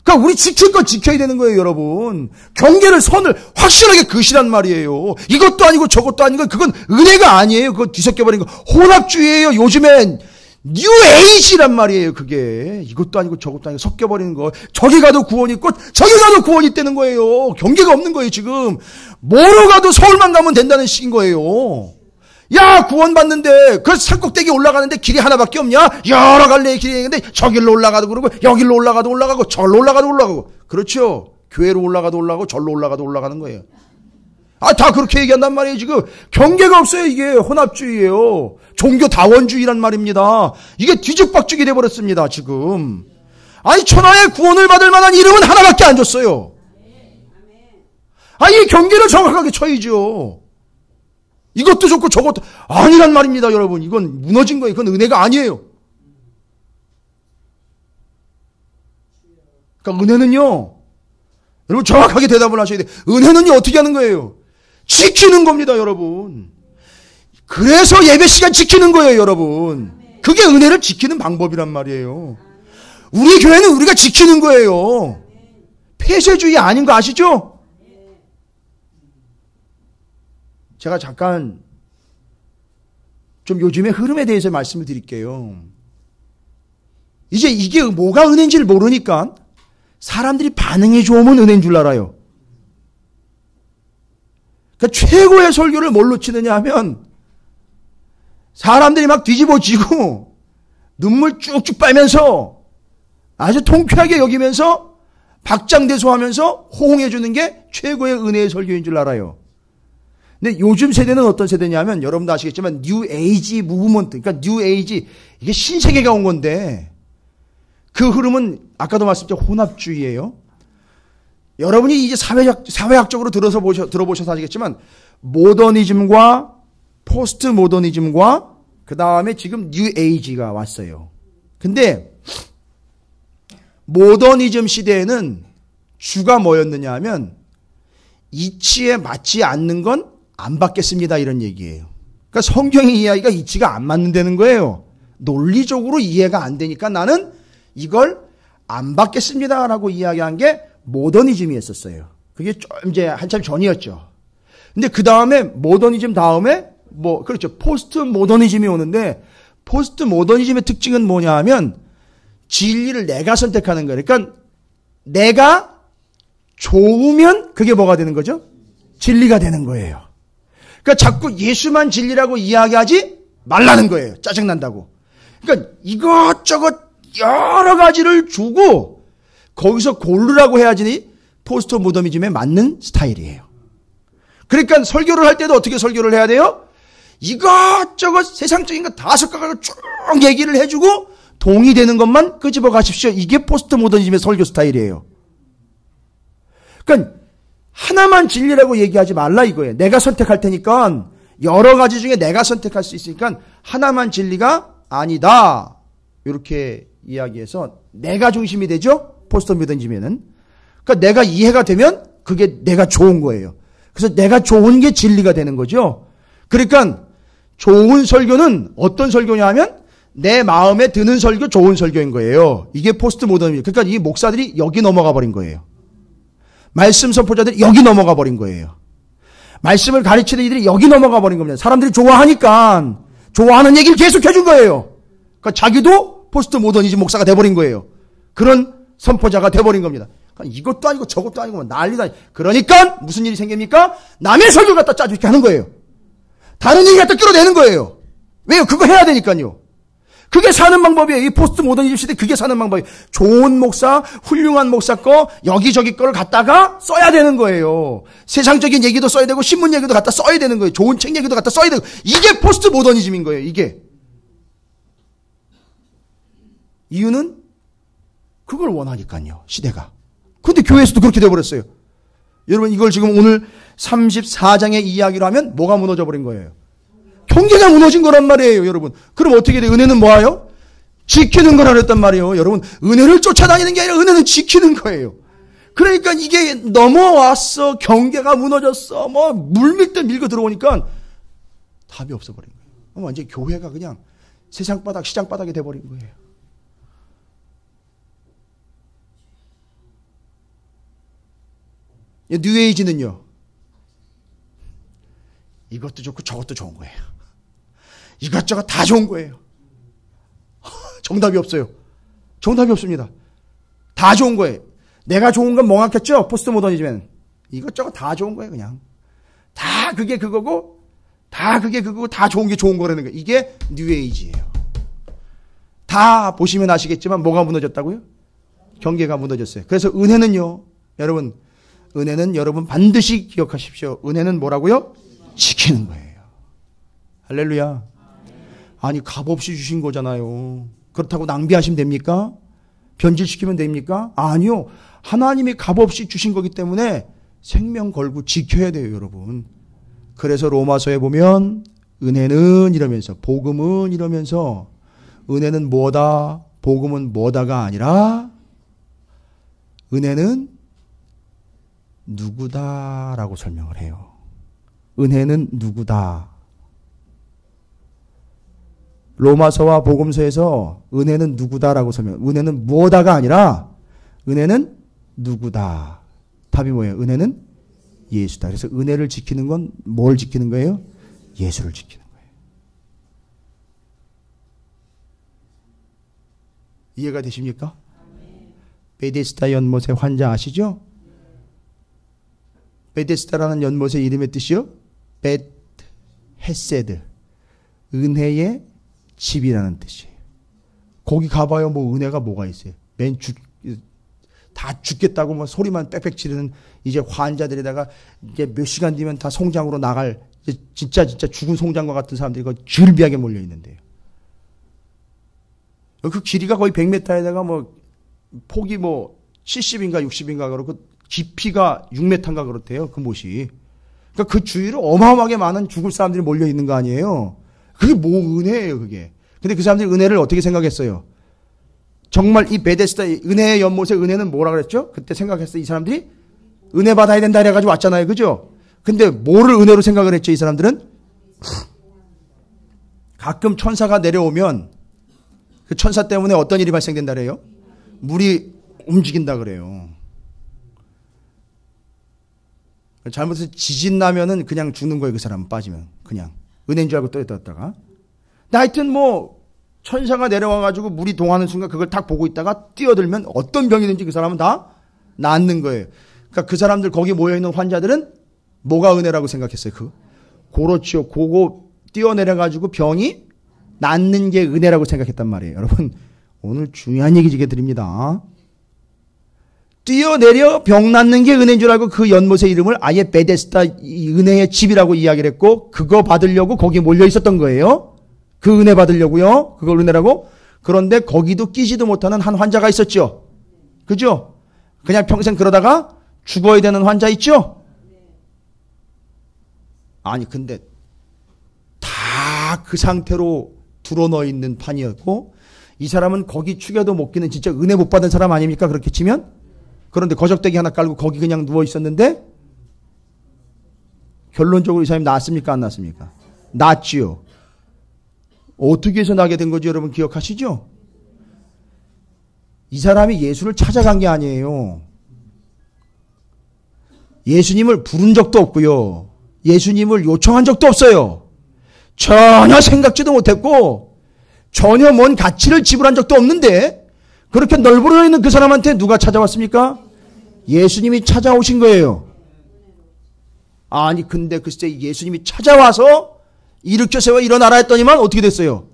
그러니까 우리 지킬 거 지켜야 되는 거예요, 여러분. 경계를, 선을 확실하게 그시란 말이에요. 이것도 아니고 저것도 아니고, 그건 은혜가 아니에요. 그거 뒤섞여버린 거 혼합주의예요. 요즘엔 뉴 에이지란 말이에요. 그게 이것도 아니고 저것도 아니고 섞여버리는 거. 저기 가도 구원이 있고 저기 가도 구원이 있다는 거예요. 경계가 없는 거예요. 지금 뭐로 가도 서울만 가면 된다는 식인 거예요. 야, 구원 받는데 그 산꼭대기 올라가는데 길이 하나밖에 없냐? 여러 갈래의 길이 있는데 저길로 올라가도 그러고 여길로 올라가도 올라가고 저길로 올라가도 올라가고. 그렇죠. 교회로 올라가도 올라가고 절로 올라가도 올라가는 거예요. 아, 다 그렇게 얘기한단 말이에요. 지금 경계가 없어요. 이게 혼합주의예요. 종교다원주의란 말입니다. 이게 뒤죽박죽이 돼버렸습니다. 지금. 아니, 천하의 구원을 받을 만한 이름은 하나밖에 안 줬어요. 아니, 경계를 정확하게 쳐야죠. 이것도 좋고 저것도 아니란 말입니다, 여러분. 이건 무너진 거예요. 그건 은혜가 아니에요. 그러니까 은혜는요, 여러분 정확하게 대답을 하셔야 돼요. 은혜는요, 어떻게 하는 거예요? 지키는 겁니다, 여러분. 그래서 예배 시간 지키는 거예요, 여러분. 그게 은혜를 지키는 방법이란 말이에요. 우리 교회는 우리가 지키는 거예요. 폐쇄주의 아닌 거 아시죠? 제가 잠깐 좀 요즘의 흐름에 대해서 말씀을 드릴게요. 이제 이게 뭐가 은혜인지를 모르니까 사람들이 반응이 좋으면 은혜인 줄 알아요. 그러니까 최고의 설교를 뭘로 치느냐 하면 사람들이 막 뒤집어지고 눈물 쭉쭉 빨면서 아주 통쾌하게 여기면서 박장대소하면서 호응해 주는 게 최고의 은혜의 설교인 줄 알아요. 근데 요즘 세대는 어떤 세대냐면 여러분도 아시겠지만 뉴 에이지 무브먼트, 그러니까 뉴 에이지 이게 신세계가 온 건데 그 흐름은 아까도 말씀드렸죠. 혼합주의예요. 여러분이 이제 사회학적으로 들어보셔서 아시겠지만 모더니즘과 포스트 모더니즘과 그 다음에 지금 뉴 에이지가 왔어요. 근데 모더니즘 시대에는 주가 뭐였느냐 하면 이치에 맞지 않는 건 안 받겠습니다 이런 얘기예요. 그러니까 성경의 이야기가 이치가 안 맞는다는 거예요. 논리적으로 이해가 안 되니까 나는 이걸 안 받겠습니다라고 이야기한 게 모더니즘이었었어요. 그게 좀 이제 한참 전이었죠. 근데 그 다음에 모더니즘 다음에 그렇죠. 포스트 모더니즘이 오는데 포스트 모더니즘의 특징은 뭐냐 하면 진리를 내가 선택하는 거예요. 그러니까 내가 좋으면 그게 뭐가 되는 거죠? 진리가 되는 거예요. 그러니까 자꾸 예수만 진리라고 이야기하지 말라는 거예요. 짜증난다고. 그러니까 이것저것 여러 가지를 주고 거기서 고르라고 해야지 포스트 모더니즘에 맞는 스타일이에요. 그러니까 설교를 할 때도 어떻게 설교를 해야 돼요? 이것저것 세상적인 거 다 섞어가지고 쭉 얘기를 해주고 동의되는 것만 끄집어 가십시오. 이게 포스트 모더니즘의 설교 스타일이에요. 그러니까 하나만 진리라고 얘기하지 말라 이거예요. 내가 선택할 테니까 여러 가지 중에 내가 선택할 수 있으니까 하나만 진리가 아니다. 이렇게 이야기해서 내가 중심이 되죠. 포스트 모더니즘에는. 그러니까 내가 이해가 되면 그게 내가 좋은 거예요. 그래서 내가 좋은 게 진리가 되는 거죠. 그러니까 좋은 설교는 어떤 설교냐 하면 내 마음에 드는 설교 좋은 설교인 거예요. 이게 포스트 모더니즘. 그러니까 이 목사들이 여기 넘어가 버린 거예요. 말씀 선포자들이 여기 넘어가 버린 거예요. 말씀을 가르치는 이들이 여기 넘어가 버린 겁니다. 사람들이 좋아하니까 좋아하는 얘기를 계속 해준 거예요. 그러니까 자기도 포스트 모더니즘 목사가 돼버린 거예요. 그런 선포자가 돼버린 겁니다. 그러니까 이것도 아니고 저것도 아니고 난리다. 그러니까 무슨 일이 생깁니까? 남의 설교 갖다 짜주게 하는 거예요. 다른 얘기 갖다 끌어내는 거예요. 왜요? 그거 해야 되니까요. 그게 사는 방법이에요. 이 포스트 모더니즘 시대 그게 사는 방법이에요. 좋은 목사, 훌륭한 목사 거 여기저기 거를 갖다가 써야 되는 거예요. 세상적인 얘기도 써야 되고 신문 얘기도 갖다 써야 되는 거예요. 좋은 책 얘기도 갖다 써야 되고 이게 포스트 모더니즘인 거예요. 이게. 이유는 그걸 원하니까요. 시대가. 근데 교회에서도 그렇게 돼버렸어요. 여러분 이걸 지금 오늘 34장의 이야기로 하면 뭐가 무너져 버린 거예요? 경계가 무너진 거란 말이에요, 여러분. 그럼 어떻게 돼요? 은혜는 뭐예요? 지키는 거라 그랬단 말이에요. 여러분, 은혜를 쫓아다니는 게 아니라 은혜는 지키는 거예요. 그러니까 이게 넘어왔어. 경계가 무너졌어. 물밀듯 밀고 들어오니까 답이 없어버린 거예요. 완전히 교회가 그냥 세상 바닥, 시장 바닥이 돼버린 거예요. 뉴에이지는요. 이것도 좋고 저것도 좋은 거예요. 이것저것 다 좋은 거예요. 정답이 없어요. 정답이 없습니다. 다 좋은 거예요. 내가 좋은 건 멍하겠죠? 포스트 모더니즘엔. 이것저것 다 좋은 거예요, 그냥. 다 그게 그거고, 다 그게 그거고, 다 좋은 게 좋은 거라는 거예요. 이게 뉴에이지예요. 다 보시면 아시겠지만 뭐가 무너졌다고요? 경계가 무너졌어요. 그래서 은혜는요, 여러분, 은혜는 여러분 반드시 기억하십시오. 은혜는 뭐라고요? 지키는 거예요. 할렐루야. 아니 값없이 주신 거잖아요. 그렇다고 낭비하시면 됩니까? 변질시키면 됩니까? 아니요. 하나님이 값없이 주신 거기 때문에 생명 걸고 지켜야 돼요, 여러분. 그래서 로마서에 보면 은혜는 이러면서 복음은 이러면서 은혜는 뭐다? 복음은 뭐다가 아니라 은혜는 누구다라고 설명을 해요. 은혜는 누구다. 로마서와 복음서에서 은혜는 누구다라고 설명. 은혜는 무엇다가 아니라 은혜는 누구다. 답이 뭐예요? 은혜는 예수다. 그래서 은혜를 지키는 건 뭘 지키는 거예요? 예수를 지키는 거예요. 이해가 되십니까? 베데스다 연못의 환자 아시죠? 베데스다라는 연못의 이름의 뜻이요? 벳 헤세드, 은혜의 집이라는 뜻이에요. 거기 가봐요. 뭐 은혜가 뭐가 있어요? 다 죽겠다고 뭐 소리만 빽빽 지르는 이제 환자들에다가 이제 몇 시간 뒤면 다 송장으로 나갈 진짜 죽은 송장과 같은 사람들이 즐비하게 몰려 있는데요. 그 길이가 거의 100m에다가 뭐 폭이 뭐 70인가 60인가 그렇고 깊이가 6m인가 그렇대요. 그 못이. 그러니까 그 주위로 어마어마하게 많은 죽을 사람들이 몰려 있는 거 아니에요. 그게 뭐 은혜예요, 그게. 근데 그 사람들이 은혜를 어떻게 생각했어요? 정말 이 베데스다 은혜의 연못의 은혜는 뭐라 그랬죠? 그때 생각했어요. 이 사람들이 은혜 받아야 된다 이래가지고 왔잖아요. 그죠? 근데 뭐를 은혜로 생각을 했죠, 이 사람들은? 가끔 천사가 내려오면 그 천사 때문에 어떤 일이 발생된다 그래요? 물이 움직인다 그래요. 잘못해서 지진 나면은 그냥 죽는 거예요, 그 사람은 빠지면. 그냥. 은혜인 줄 알고 떠있다가. 근데 하여튼 뭐, 천사가 내려와가지고 물이 동하는 순간 그걸 딱 보고 있다가 뛰어들면 어떤 병이든지 그 사람은 다 낫는 거예요. 그러니까 그 사람들 거기 모여있는 환자들은 뭐가 은혜라고 생각했어요? 그렇죠. 그거 뛰어내려가지고 병이 낫는 게 은혜라고 생각했단 말이에요. 여러분, 오늘 중요한 얘기 지게 드립니다. 뛰어내려 병 낫는 게 은혜인 줄 알고 그 연못의 이름을 아예 베데스다 은혜의 집이라고 이야기를 했고 그거 받으려고 거기에 몰려 있었던 거예요. 그 은혜 받으려고요. 그걸 은혜라고. 그런데 거기도 끼지도 못하는 한 환자가 있었죠. 그죠? 그냥 평생 그러다가 죽어야 되는 환자 있죠? 아니 근데 다 그 상태로 드러넣어 있는 판이었고 이 사람은 거기 죽여도 못 끼는 진짜 은혜 못 받은 사람 아닙니까? 그렇게 치면? 그런데 거적대기 하나 깔고 거기 그냥 누워 있었는데 결론적으로 이 사람이 낫습니까? 안 낫습니까? 낫지요. 어떻게 해서 나게 된 거지 여러분 기억하시죠? 이 사람이 예수를 찾아간 게 아니에요. 예수님을 부른 적도 없고요. 예수님을 요청한 적도 없어요. 전혀 생각지도 못했고 전혀 뭔 가치를 지불한 적도 없는데 그렇게 널브러져 있는 그 사람한테 누가 찾아왔습니까? 예수님이 찾아오신 거예요. 아니 근데 글쎄 예수님이 찾아와서 일으켜 세워 일어나라 했더니만 어떻게 됐어요?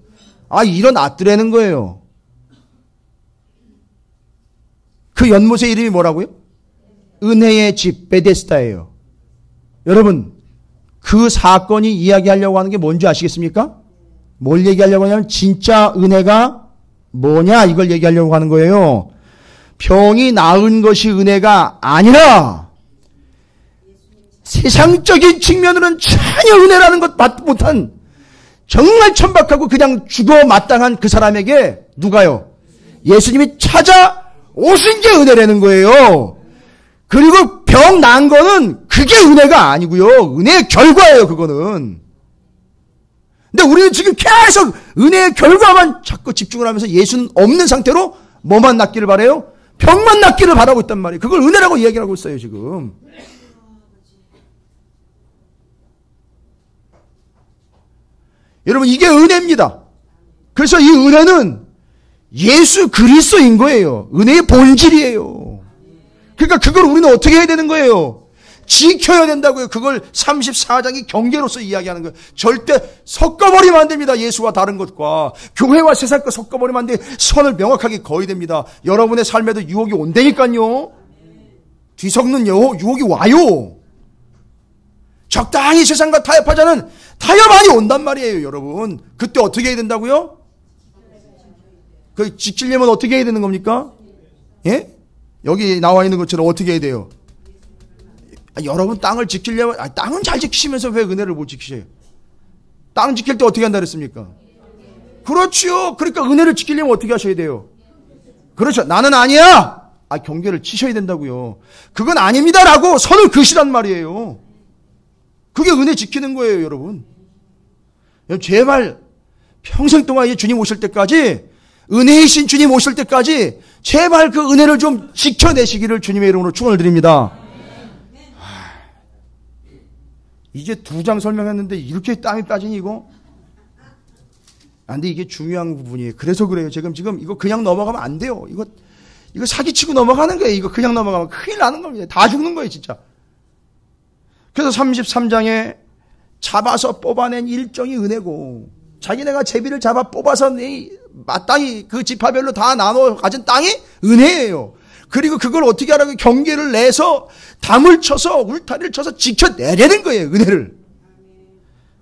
아 일어났더라는 거예요. 그 연못의 이름이 뭐라고요? 은혜의 집 베데스다예요. 여러분 그 사건이 이야기하려고 하는 게 뭔지 아시겠습니까? 뭘 얘기하려고 하냐면 진짜 은혜가 뭐냐 이걸 얘기하려고 하는 거예요. 병이 나은 것이 은혜가 아니라 세상적인 측면으로는 전혀 은혜라는 것 받지 못한 정말 천박하고 그냥 죽어 마땅한 그 사람에게 누가요? 예수님이 찾아오신 게 은혜라는 거예요. 그리고 병 난 거는 그게 은혜가 아니고요. 은혜의 결과예요, 그거는. 근데 우리는 지금 계속 은혜의 결과만 자꾸 집중을 하면서 예수는 없는 상태로 뭐만 낫기를 바라요? 병만 낫기를 바라고 있단 말이에요. 그걸 은혜라고 이야기하고 있어요, 지금. 여러분, 이게 은혜입니다. 그래서 이 은혜는 예수 그리스도인 거예요. 은혜의 본질이에요. 그러니까 그걸 우리는 어떻게 해야 되는 거예요? 지켜야 된다고요. 그걸 34장이 경계로서 이야기하는 거예요. 절대 섞어버리면 안 됩니다. 예수와 다른 것과 교회와 세상 것 섞어버리면 안 돼. 선을 명확하게 그어야 됩니다. 여러분의 삶에도 유혹이 온다니까요. 뒤섞는 유혹이 와요. 적당히 세상과 타협하자는 타협안이 온단 말이에요, 여러분. 그때 어떻게 해야 된다고요? 그 지키려면 어떻게 해야 되는 겁니까? 예? 여기 나와 있는 것처럼 어떻게 해야 돼요? 여러분 땅을 지키려면 땅은 잘 지키시면서 왜 은혜를 못 지키세요? 땅 지킬 때 어떻게 한다 그랬습니까? 그렇죠. 그러니까 은혜를 지키려면 어떻게 하셔야 돼요? 그렇죠. 나는 아니야. 경계를 치셔야 된다고요. 그건 아닙니다라고 선을 그시란 말이에요. 그게 은혜 지키는 거예요, 여러분. 제발 평생 동안 주님 오실 때까지 은혜이신 주님 오실 때까지 제발 그 은혜를 좀 지켜내시기를 주님의 이름으로 축원을 드립니다. 이제 2장 설명했는데 이렇게 땀이 빠지니 이거? 근데 이게 중요한 부분이에요. 그래서 그래요. 지금 이거 그냥 넘어가면 안 돼요. 이거 사기치고 넘어가는 거예요. 이거 그냥 넘어가면 큰일 나는 겁니다. 다 죽는 거예요, 진짜. 그래서 33장에 잡아서 뽑아낸 일정이 은혜고 자기네가 제비를 잡아 뽑아서 마땅히 그 지파별로 다 나눠 가진 땅이 은혜예요. 그리고 그걸 어떻게 하라고 경계를 내서 담을 쳐서 울타리를 쳐서 지켜내려는 거예요. 은혜를.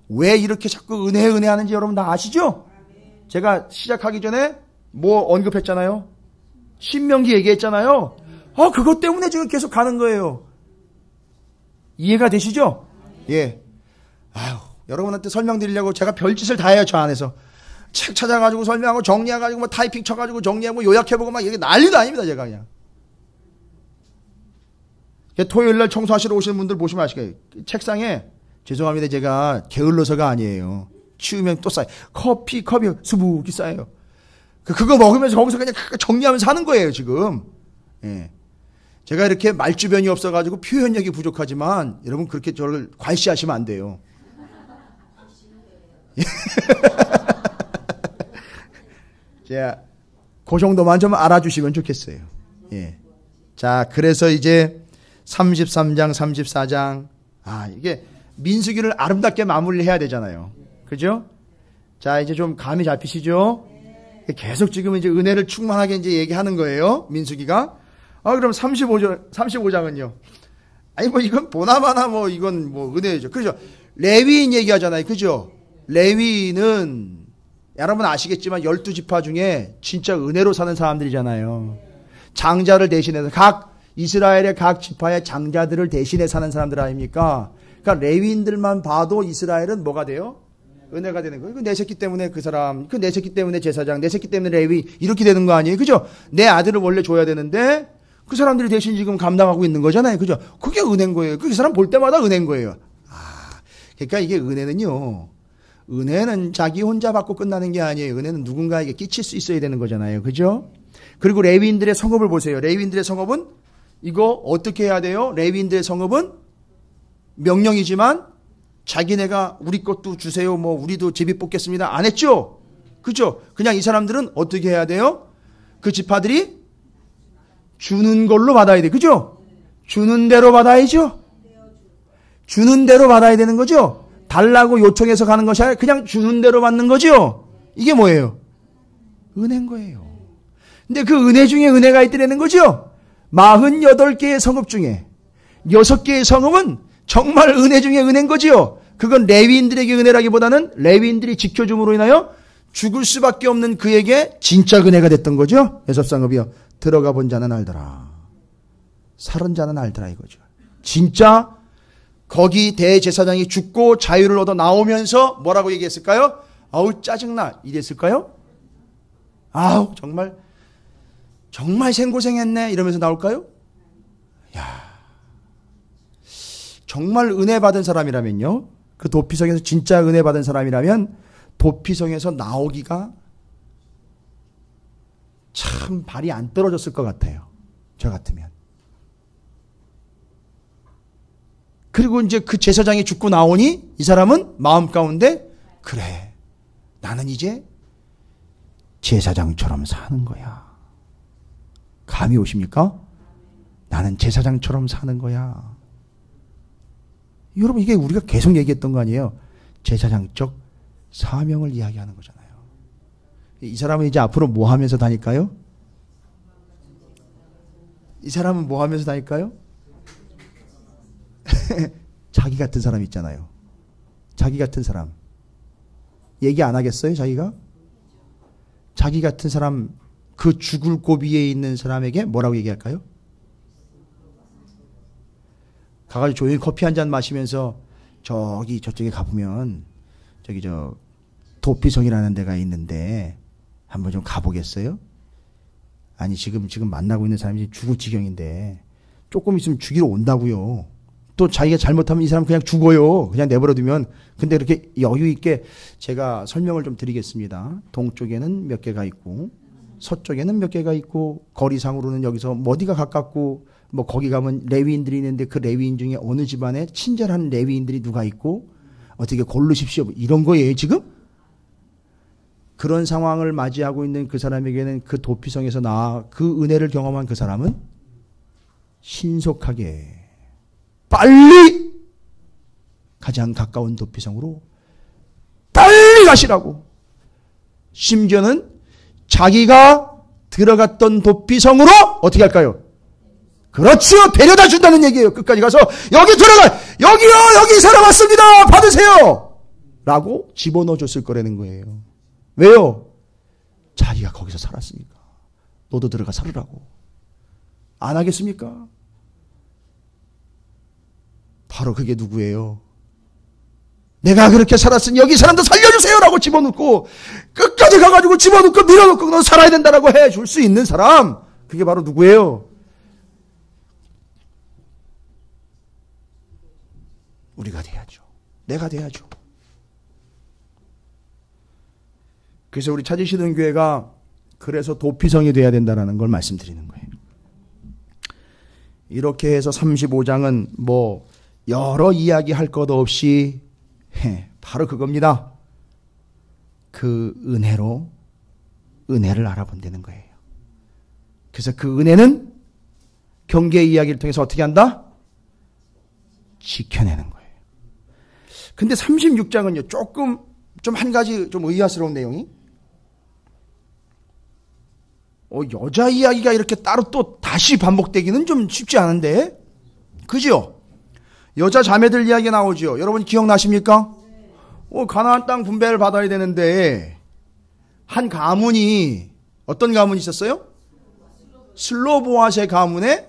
왜 이렇게 자꾸 은혜 하는지 여러분 다 아시죠? 제가 시작하기 전에 뭐 언급했잖아요. 신명기 얘기했잖아요. 그것 때문에 지금 계속 가는 거예요. 이해가 되시죠? 예. 여러분한테 설명드리려고 제가 별짓을 다 해요. 저 안에서. 책 찾아가지고 설명하고 정리해가지고 뭐 타이핑 쳐가지고 정리하고 요약해보고 막 이게 난리도 아닙니다. 제가 그냥. 토요일날 청소하시러 오시는 분들 보시면 아시겠어요. 책상에 죄송합니다. 제가 게을러서가 아니에요. 치우면 또 쌓여요. 컵이 수북이 쌓여요. 그거 먹으면서 거기서 그냥 정리하면서 하는 거예요. 지금. 예. 제가 이렇게 말주변이 없어가지고 표현력이 부족하지만 여러분 그렇게 저를 괄시하시면 안 돼요. 제가 그 정도만 좀 알아주시면 좋겠어요. 예. 자, 그래서 이제 33장, 34장. 이게 민수기를 아름답게 마무리해야 되잖아요. 그죠? 자, 이제 좀 감이 잡히시죠? 계속 지금 이제 은혜를 충만하게 이제 얘기하는 거예요. 민수기가. 그럼 35장은요? 뭐 이건 보나마나 뭐 이건 뭐 은혜죠. 그죠? 레위인 얘기하잖아요. 그죠? 레위인은 여러분 아시겠지만 12지파 중에 진짜 은혜로 사는 사람들이잖아요. 장자를 대신해서 이스라엘의 각 지파의 장자들을 대신해 사는 사람들 아닙니까? 그러니까 레위인들만 봐도 이스라엘은 뭐가 돼요? 은혜가 되는 거예요. 내 새끼 때문에 그 사람, 내 새끼 때문에 제사장, 내 새끼 때문에 레위 이렇게 되는 거 아니에요? 그죠? 내 아들을 원래 줘야 되는데 그 사람들이 대신 지금 감당하고 있는 거잖아요. 그죠? 그게 은혜인 거예요. 그 사람 볼 때마다 은혜인 거예요. 그러니까 이게 은혜는요. 은혜는 자기 혼자 받고 끝나는 게 아니에요. 은혜는 누군가에게 끼칠 수 있어야 되는 거잖아요. 그죠? 그리고 레위인들의 성업을 보세요. 레위인들의 성업은 이거 어떻게 해야 돼요? 레위인들의 성업은 명령이지만 자기네가 우리 것도 주세요. 뭐 우리도 제비 뽑겠습니다. 안 했죠? 그죠? 그냥 이 사람들은 어떻게 해야 돼요? 그 지파들이 주는 걸로 받아야 돼. 그죠? 주는 대로 받아야죠. 주는 대로 받아야 되는 거죠. 달라고 요청해서 가는 것이 아니라 그냥 주는 대로 받는 거죠. 이게 뭐예요? 은혜인 거예요. 근데 그 은혜 중에 은혜가 있더라는 거죠. 48개의 성읍 중에 6개의 성읍은 정말 은혜 중에 은혜인 거지요. 그건 레위인들에게 은혜라기보다는 레위인들이 지켜줌으로 인하여 죽을 수밖에 없는 그에게 진짜 은혜가 됐던 거죠. 여섯성읍이요. 들어가 본 자는 알더라. 살은 자는 알더라 이거죠. 진짜 거기 대제사장이 죽고 자유를 얻어 나오면서 뭐라고 얘기했을까요? 아우 짜증나 이랬을까요? 아우 정말 생고생했네 이러면서 나올까요? 정말 은혜 받은 사람이라면요. 그 도피성에서 진짜 은혜 받은 사람이라면 도피성에서 나오기가 참 발이 안 떨어졌을 것 같아요. 저 같으면. 그리고 이제 그 제사장이 죽고 나오니 이 사람은 마음 가운데 그래 나는 이제 제사장처럼 사는 거야. 감이 오십니까? 나는 제사장처럼 사는 거야. 여러분 이게 우리가 계속 얘기했던 거 아니에요? 제사장적 사명을 이야기하는 거잖아요. 이 사람은 이제 앞으로 뭐 하면서 다닐까요? 이 사람은 뭐 하면서 다닐까요? 자기 같은 사람 있잖아요. 자기 같은 사람. 얘기 안 하겠어요? 자기가? 자기 같은 사람 그 죽을 고비에 있는 사람에게 뭐라고 얘기할까요? 가가지고 조용히 커피 한 잔 마시면서 저쪽에 가보면 도피성이라는 데가 있는데 한번 좀 가보겠어요? 아니 지금 만나고 있는 사람이 죽을 지경인데 조금 있으면 죽이러 온다고요. 또 자기가 잘못하면 이 사람 그냥 죽어요. 그냥 내버려두면. 근데 이렇게 여유 있게 제가 설명을 좀 드리겠습니다. 동쪽에는 몇 개가 있고 서쪽에는 몇 개가 있고 거리상으로는 여기서 어디가 가깝고 뭐 거기 가면 레위인들이 있는데 그 레위인 중에 어느 집안에 친절한 레위인들이 누가 있고 어떻게 고르십시오. 이런 거예요 지금? 그런 상황을 맞이하고 있는 그 사람에게는 그 도피성에서 나와 그 은혜를 경험한 그 사람은 신속하게 빨리 가장 가까운 도피성으로 빨리 가시라고. 심지어는 자기가 들어갔던 도피성으로 어떻게 할까요? 그렇지요. 데려다 준다는 얘기예요. 끝까지 가서 여기 들어가. 여기요. 여기 사람 왔습니다. 받으세요. 라고 집어넣어 줬을 거라는 거예요. 왜요? 자기가 거기서 살았으니까. 너도 들어가 살으라고. 안 하겠습니까? 바로 그게 누구예요? 내가 그렇게 살았으니 여기 사람도 살려주세요 라고 집어넣고 끝까지 가가지고 집어넣고 밀어넣고 너 살아야 된다라고 해줄 수 있는 사람, 그게 바로 누구예요? 우리가 돼야죠. 내가 돼야죠. 그래서 우리 찾으시는 교회가 그래서 도피성이 돼야 된다는 걸 말씀드리는 거예요. 이렇게 해서 35장은 뭐 여러 이야기할 것 없이 바로 그겁니다. 그 은혜로 은혜를 알아본다는 거예요. 그래서 그 은혜는 경계 이야기를 통해서 어떻게 한다? 지켜내는 거예요. 근데 36장은요, 조금 좀 한 가지 좀 의아스러운 내용이, 여자 이야기가 이렇게 따로 또 다시 반복되기는 좀 쉽지 않은데, 그죠? 여자 자매들 이야기 나오죠. 여러분 기억나십니까? 가나안 땅 분배를 받아야 되는데 한 가문이, 어떤 가문이 있었어요? 슬로보아세 가문에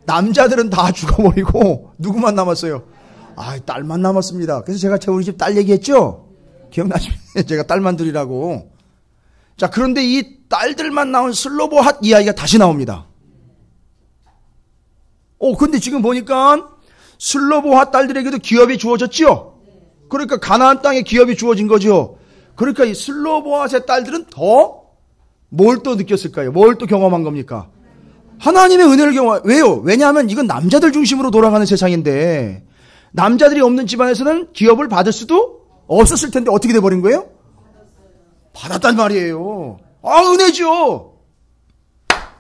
남자들은 다 죽어버리고 누구만 남았어요? 딸만 남았습니다. 그래서 제가 우리 집 딸 얘기했죠? 기억나십니까? 제가 딸만 둘이라고. 자, 그런데 이 딸들만 나온 슬로보핫 이야기가 다시 나옵니다. 근데 지금 보니까 슬로보핫 딸들에게도 기업이 주어졌죠? 그러니까 가나안 땅에 기업이 주어진 거죠. 그러니까 이 슬로보핫의 딸들은 더 뭘 또 느꼈을까요? 뭘 또 경험한 겁니까? 하나님의 은혜를 왜요? 왜냐하면 이건 남자들 중심으로 돌아가는 세상인데 남자들이 없는 집안에서는 기업을 받을 수도 없었을 텐데 어떻게 돼버린 거예요? 받았단 말이에요. 은혜죠.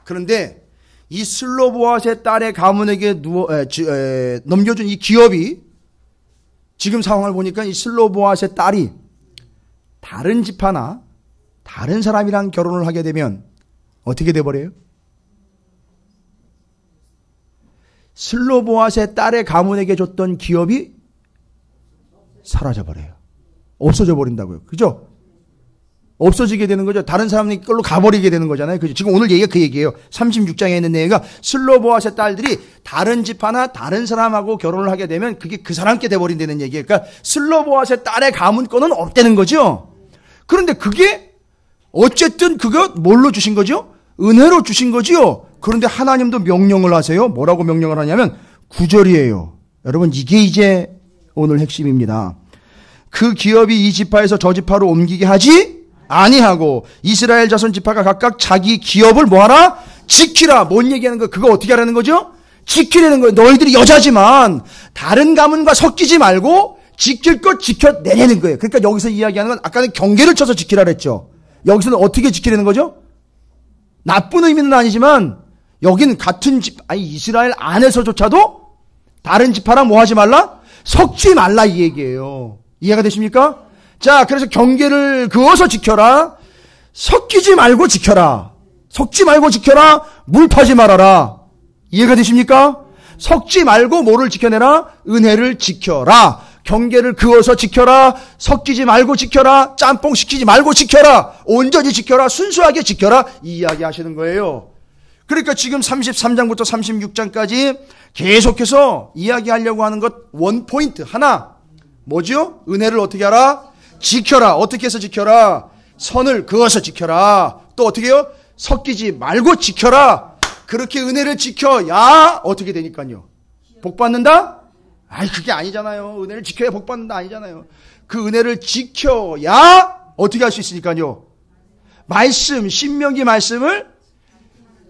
그런데 이 슬로보아스의 딸의 가문에게 넘겨준 이 기업이, 지금 상황을 보니까 이 슬로보아스의 딸이 다른 집 하나, 다른 사람이랑 결혼을 하게 되면 어떻게 돼버려요? 슬로보아스의 딸의 가문에게 줬던 기업이 사라져버려요. 없어져 버린다고요. 그죠? 없어지게 되는 거죠. 다른 사람이 걸로 가버리게 되는 거잖아요. 그죠? 지금 오늘 얘기가 그 얘기예요. 36장에 있는 얘기가 슬로보아스의 딸들이 다른 집 하나, 다른 사람하고 결혼을 하게 되면 그게 그 사람께 돼버린다는 얘기예요. 그러니까 슬로보아스의 딸의 가문 거는 없다는 거죠. 그런데 그게 어쨌든 그거 뭘로 주신 거죠? 은혜로 주신 거죠. 그런데 하나님도 명령을 하세요. 뭐라고 명령을 하냐면 9절이에요. 여러분, 이게 이제 오늘 핵심입니다. 그 기업이 이 지파에서 저 지파로 옮기게 하지 아니하고 이스라엘 자손 지파가 각각 자기 기업을 뭐하라? 지키라. 뭔 얘기하는 거예요? 그거 어떻게 하라는 거죠? 지키라는 거예요. 너희들이 여자지만 다른 가문과 섞이지 말고 지킬 것 지켜내라는 거예요. 그러니까 여기서 이야기하는 건 아까는 경계를 쳐서 지키라 그랬죠. 여기서는 어떻게 지키라는 거죠? 나쁜 의미는 아니지만 여기는 같은 집, 이스라엘 안에서조차도 다른 지파랑 뭐 하지 말라? 섞지 말라 이 얘기예요. 이해가 되십니까? 자, 그래서 경계를 그어서 지켜라. 섞이지 말고 지켜라. 섞지 말고 지켜라. 물 파지 말아라. 이해가 되십니까? 섞지 말고 뭐를 지켜내라? 은혜를 지켜라. 경계를 그어서 지켜라. 섞이지 말고 지켜라. 짬뽕 시키지 말고 지켜라. 온전히 지켜라. 순수하게 지켜라. 이 이야기 하시는 거예요. 그러니까 지금 33장부터 36장까지 계속해서 이야기하려고 하는 것 원포인트 하나. 뭐죠? 은혜를 어떻게 하라? 지켜라. 어떻게 해서 지켜라? 선을 그어서 지켜라. 또 어떻게 해요? 섞이지 말고 지켜라. 그렇게 은혜를 지켜야 어떻게 되니까요? 복 받는다? 그게 아니잖아요. 은혜를 지켜야 복 받는다 아니잖아요. 그 은혜를 지켜야 어떻게 할 수 있으니까요? 말씀, 신명기 말씀을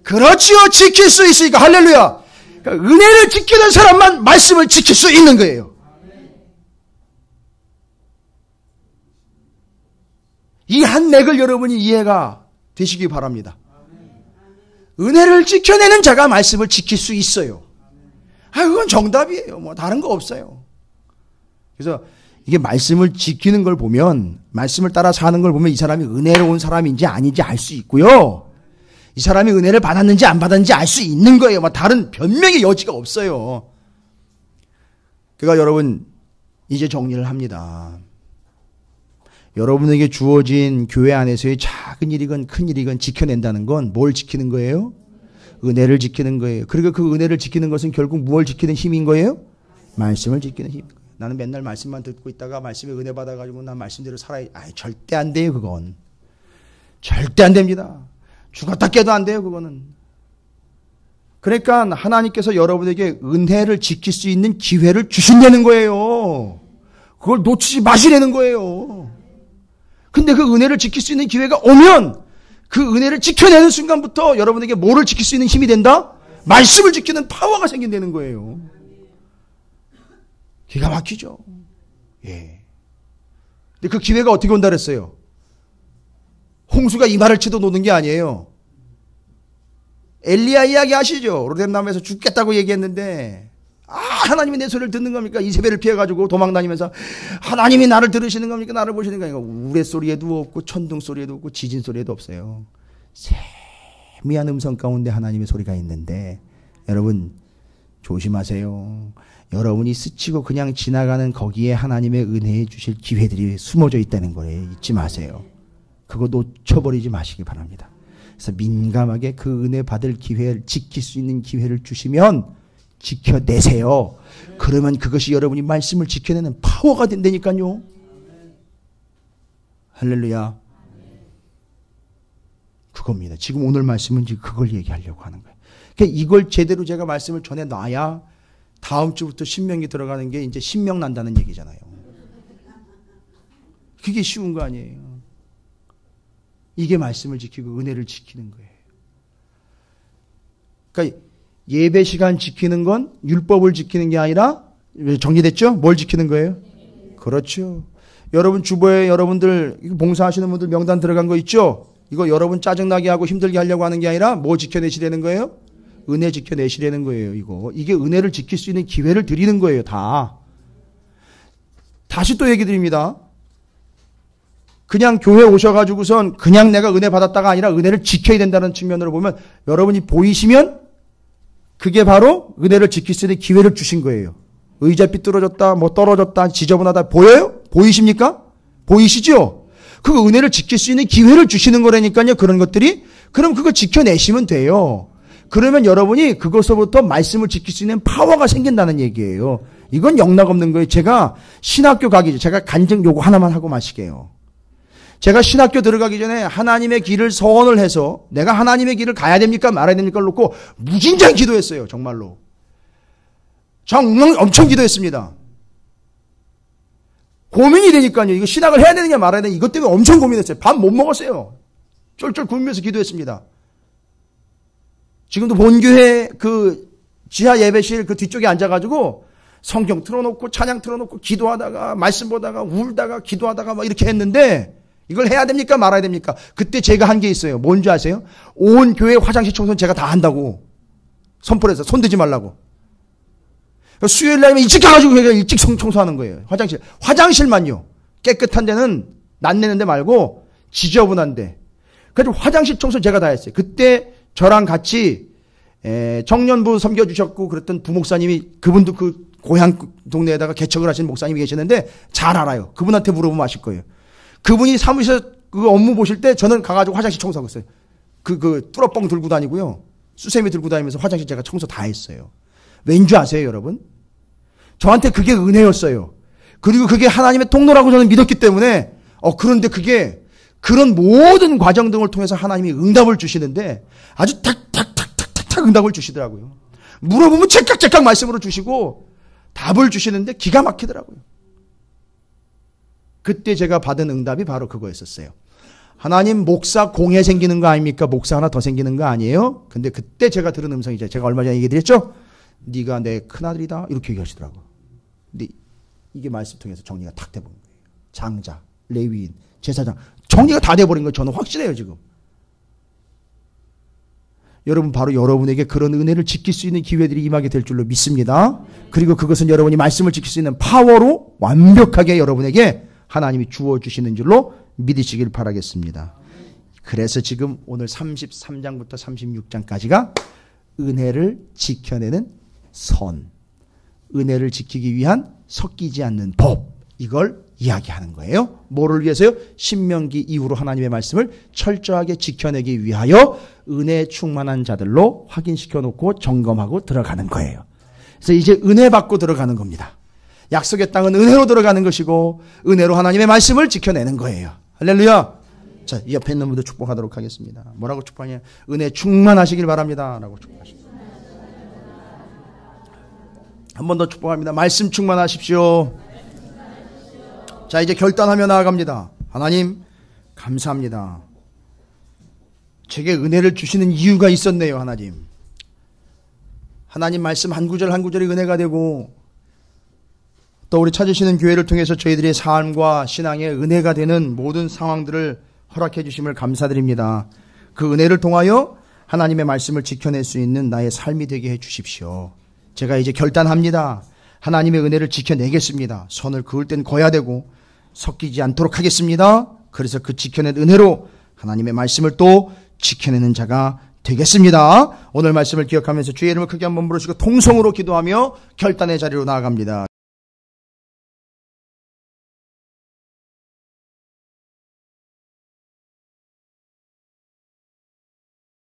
그렇지요. 지킬 수 있으니까 할렐루야. 그러니까 은혜를 지키는 사람만 말씀을 지킬 수 있는 거예요. 이 한 맥을 여러분이 이해가 되시기 바랍니다. 은혜를 지켜내는 자가 말씀을 지킬 수 있어요. 그건 정답이에요. 뭐 다른 거 없어요. 그래서 이게 말씀을 지키는 걸 보면, 말씀을 따라 사는 걸 보면 이 사람이 은혜로운 사람인지 아닌지 알 수 있고요. 이 사람이 은혜를 받았는지 안 받았는지 알 수 있는 거예요. 다른 변명의 여지가 없어요. 그러니까 여러분 이제 정리를 합니다. 여러분에게 주어진 교회 안에서의 작은 일이건 큰 일이건 지켜낸다는 건 뭘 지키는 거예요? 은혜를 지키는 거예요. 그리고 그 은혜를 지키는 것은 결국 뭘 지키는 힘인 거예요? 말씀을 지키는 힘인 거예요. 나는 맨날 말씀만 듣고 있다가 말씀에 은혜 받아가지고 난 말씀대로 살아야 절대 안 돼요. 그건 절대 안 됩니다. 죽었다 깨도 안 돼요. 그거는. 그러니까 하나님께서 여러분에게 은혜를 지킬 수 있는 기회를 주신다는 거예요. 그걸 놓치지 마시라는 거예요. 근데 그 은혜를 지킬 수 있는 기회가 오면 그 은혜를 지켜내는 순간부터 여러분에게 뭐를 지킬 수 있는 힘이 된다? 말씀을 지키는 파워가 생긴다는 거예요. 기가 막히죠. 예. 근데 그 기회가 어떻게 온다 그랬어요? 홍수가 이마를 치도 노는 게 아니에요. 엘리야 이야기 아시죠? 로뎀나무에서 죽겠다고 얘기했는데 하나님이 내 소리를 듣는 겁니까? 이세벨을 피해가지고 도망다니면서 하나님이 나를 들으시는 겁니까? 나를 보시는 겁니까? 우레소리에도 없고 천둥소리에도 없고 지진소리에도 없어요. 세미한 음성 가운데 하나님의 소리가 있는데 여러분 조심하세요. 여러분이 스치고 그냥 지나가는 거기에 하나님의 은혜에 주실 기회들이 숨어져 있다는 거예요. 잊지 마세요. 그거 놓쳐버리지 마시기 바랍니다. 그래서 민감하게 그 은혜 받을 기회를 지킬 수 있는 기회를 주시면 지켜내세요. 그러면 그것이 여러분이 말씀을 지켜내는 파워가 된다니까요. 할렐루야. 그겁니다. 지금 오늘 말씀은 지금 그걸 얘기하려고 하는 거예요. 그러니까 이걸 제대로 제가 말씀을 전해놔야 다음 주부터 신명기 들어가는 게 이제 신명 난다는 얘기잖아요. 그게 쉬운 거 아니에요. 이게 말씀을 지키고 은혜를 지키는 거예요. 그러니까 예배 시간 지키는 건 율법을 지키는 게 아니라 정리됐죠? 뭘 지키는 거예요? 그렇죠. 여러분 주보에 여러분들 봉사하시는 분들 명단 들어간 거 있죠? 이거 여러분 짜증나게 하고 힘들게 하려고 하는 게 아니라 뭐 지켜내시려는 거예요? 은혜 지켜내시려는 거예요. 이게 은혜를 지킬 수 있는 기회를 드리는 거예요. 다시 또 얘기 드립니다. 그냥 교회 오셔가지고선 그냥 내가 은혜 받았다가 아니라 은혜를 지켜야 된다는 측면으로 보면 여러분이 보이시면 그게 바로 은혜를 지킬 수 있는 기회를 주신 거예요. 의자 삐뚤어졌다, 뭐 떨어졌다, 지저분하다 보여요? 보이십니까? 보이시죠? 그 은혜를 지킬 수 있는 기회를 주시는 거라니까요. 그런 것들이. 그럼 그거 지켜내시면 돼요. 그러면 여러분이 그것으로부터 말씀을 지킬 수 있는 파워가 생긴다는 얘기예요. 이건 영락없는 거예요. 제가 신학교 가기 전에 제가 간증 요거 하나만 하고 마실게요. 제가 신학교 들어가기 전에 하나님의 길을 서원을 해서 내가 하나님의 길을 가야 됩니까 말아야 됩니까 놓고 무진장 기도했어요. 정말로. 엄청 기도했습니다. 고민이 되니까요. 이거 신학을 해야 되느냐 말아야 되느냐 이것 때문에 엄청 고민했어요. 밥 못 먹었어요. 쫄쫄 굶으면서 기도했습니다. 지금도 본교회 그 지하 예배실 그 뒤쪽에 앉아가지고 성경 틀어놓고 찬양 틀어놓고 기도하다가 말씀 보다가 울다가 기도하다가 막 이렇게 했는데 이걸 해야 됩니까 말아야 됩니까? 그때 제가 한 게 있어요. 뭔지 아세요? 온 교회 화장실 청소는 제가 다 한다고 선포를 해서 손대지 말라고. 수요일 날이면 일찍 가가지고 그냥 일찍 청소하는 거예요. 화장실만요. 깨끗한 데는 낫내는 데 말고 지저분한 데. 그래서 화장실 청소 제가 다 했어요. 그때 저랑 같이 청년부 섬겨주셨고 그랬던 부목사님이 그분도 그 고향 동네에다가 개척을 하신 목사님이 계시는데 잘 알아요. 그분한테 물어보면 아실 거예요. 그분이 사무실에서 그 업무 보실 때 저는 가가지고 화장실 청소하고 있어요. 그 뚜러뻥 들고 다니고요. 수세미 들고 다니면서 화장실 제가 청소 다 했어요. 왠지 아세요, 여러분? 저한테 그게 은혜였어요. 그리고 그게 하나님의 통로라고 저는 믿었기 때문에 그런데 그게 그런 모든 과정 등을 통해서 하나님이 응답을 주시는데 아주 탁탁탁탁탁 응답을 주시더라고요. 물어보면 제깍제깍 말씀으로 주시고 답을 주시는데 기가 막히더라고요. 그때 제가 받은 응답이 바로 그거였었어요. 하나님 목사 공회 생기는 거 아닙니까? 목사 하나 더 생기는 거 아니에요? 근데 그때 제가 들은 음성이죠. 제가 얼마 전에 얘기드렸죠? 네가 내 큰아들이다. 이렇게 얘기하시더라고요. 근데 이게 말씀 통해서 정리가 탁 돼버린 거예요. 장자, 레위인, 제사장. 정리가 다 돼버린 거예요. 저는 확실해요 지금. 여러분 바로 여러분에게 그런 은혜를 지킬 수 있는 기회들이 임하게 될 줄로 믿습니다. 그리고 그것은 여러분이 말씀을 지킬 수 있는 파워로 완벽하게 여러분에게 하나님이 주어주시는 줄로 믿으시길 바라겠습니다. 그래서 지금 오늘 33장부터 36장까지가 은혜를 지켜내는 선, 은혜를 지키기 위한 섞이지 않는 법, 이걸 이야기하는 거예요. 뭐를 위해서요? 신명기 이후로 하나님의 말씀을 철저하게 지켜내기 위하여 은혜 충만한 자들로 확인시켜 놓고 점검하고 들어가는 거예요. 그래서 이제 은혜 받고 들어가는 겁니다. 약속의 땅은 은혜로 들어가는 것이고 은혜로 하나님의 말씀을 지켜내는 거예요. 할렐루야. 자, 이 옆에 있는 분들 축복하도록 하겠습니다. 뭐라고 축복하냐? 은혜 충만하시길 바랍니다 라고 축복하십니다. 한 번 더 축복합니다. 말씀 충만하십시오. 자, 이제 결단하며 나아갑니다. 하나님 감사합니다. 제게 은혜를 주시는 이유가 있었네요. 하나님 말씀 한 구절 한 구절이 은혜가 되고 또 우리 찾으시는 교회를 통해서 저희들의 삶과 신앙에 은혜가 되는 모든 상황들을 허락해 주심을 감사드립니다. 그 은혜를 통하여 하나님의 말씀을 지켜낼 수 있는 나의 삶이 되게 해 주십시오. 제가 이제 결단합니다. 하나님의 은혜를 지켜내겠습니다. 선을 그을 땐 그어야 되고 섞이지 않도록 하겠습니다. 그래서 그 지켜낸 은혜로 하나님의 말씀을 또 지켜내는 자가 되겠습니다. 오늘 말씀을 기억하면서 주의 이름을 크게 한번 부르시고 통성으로 기도하며 결단의 자리로 나아갑니다.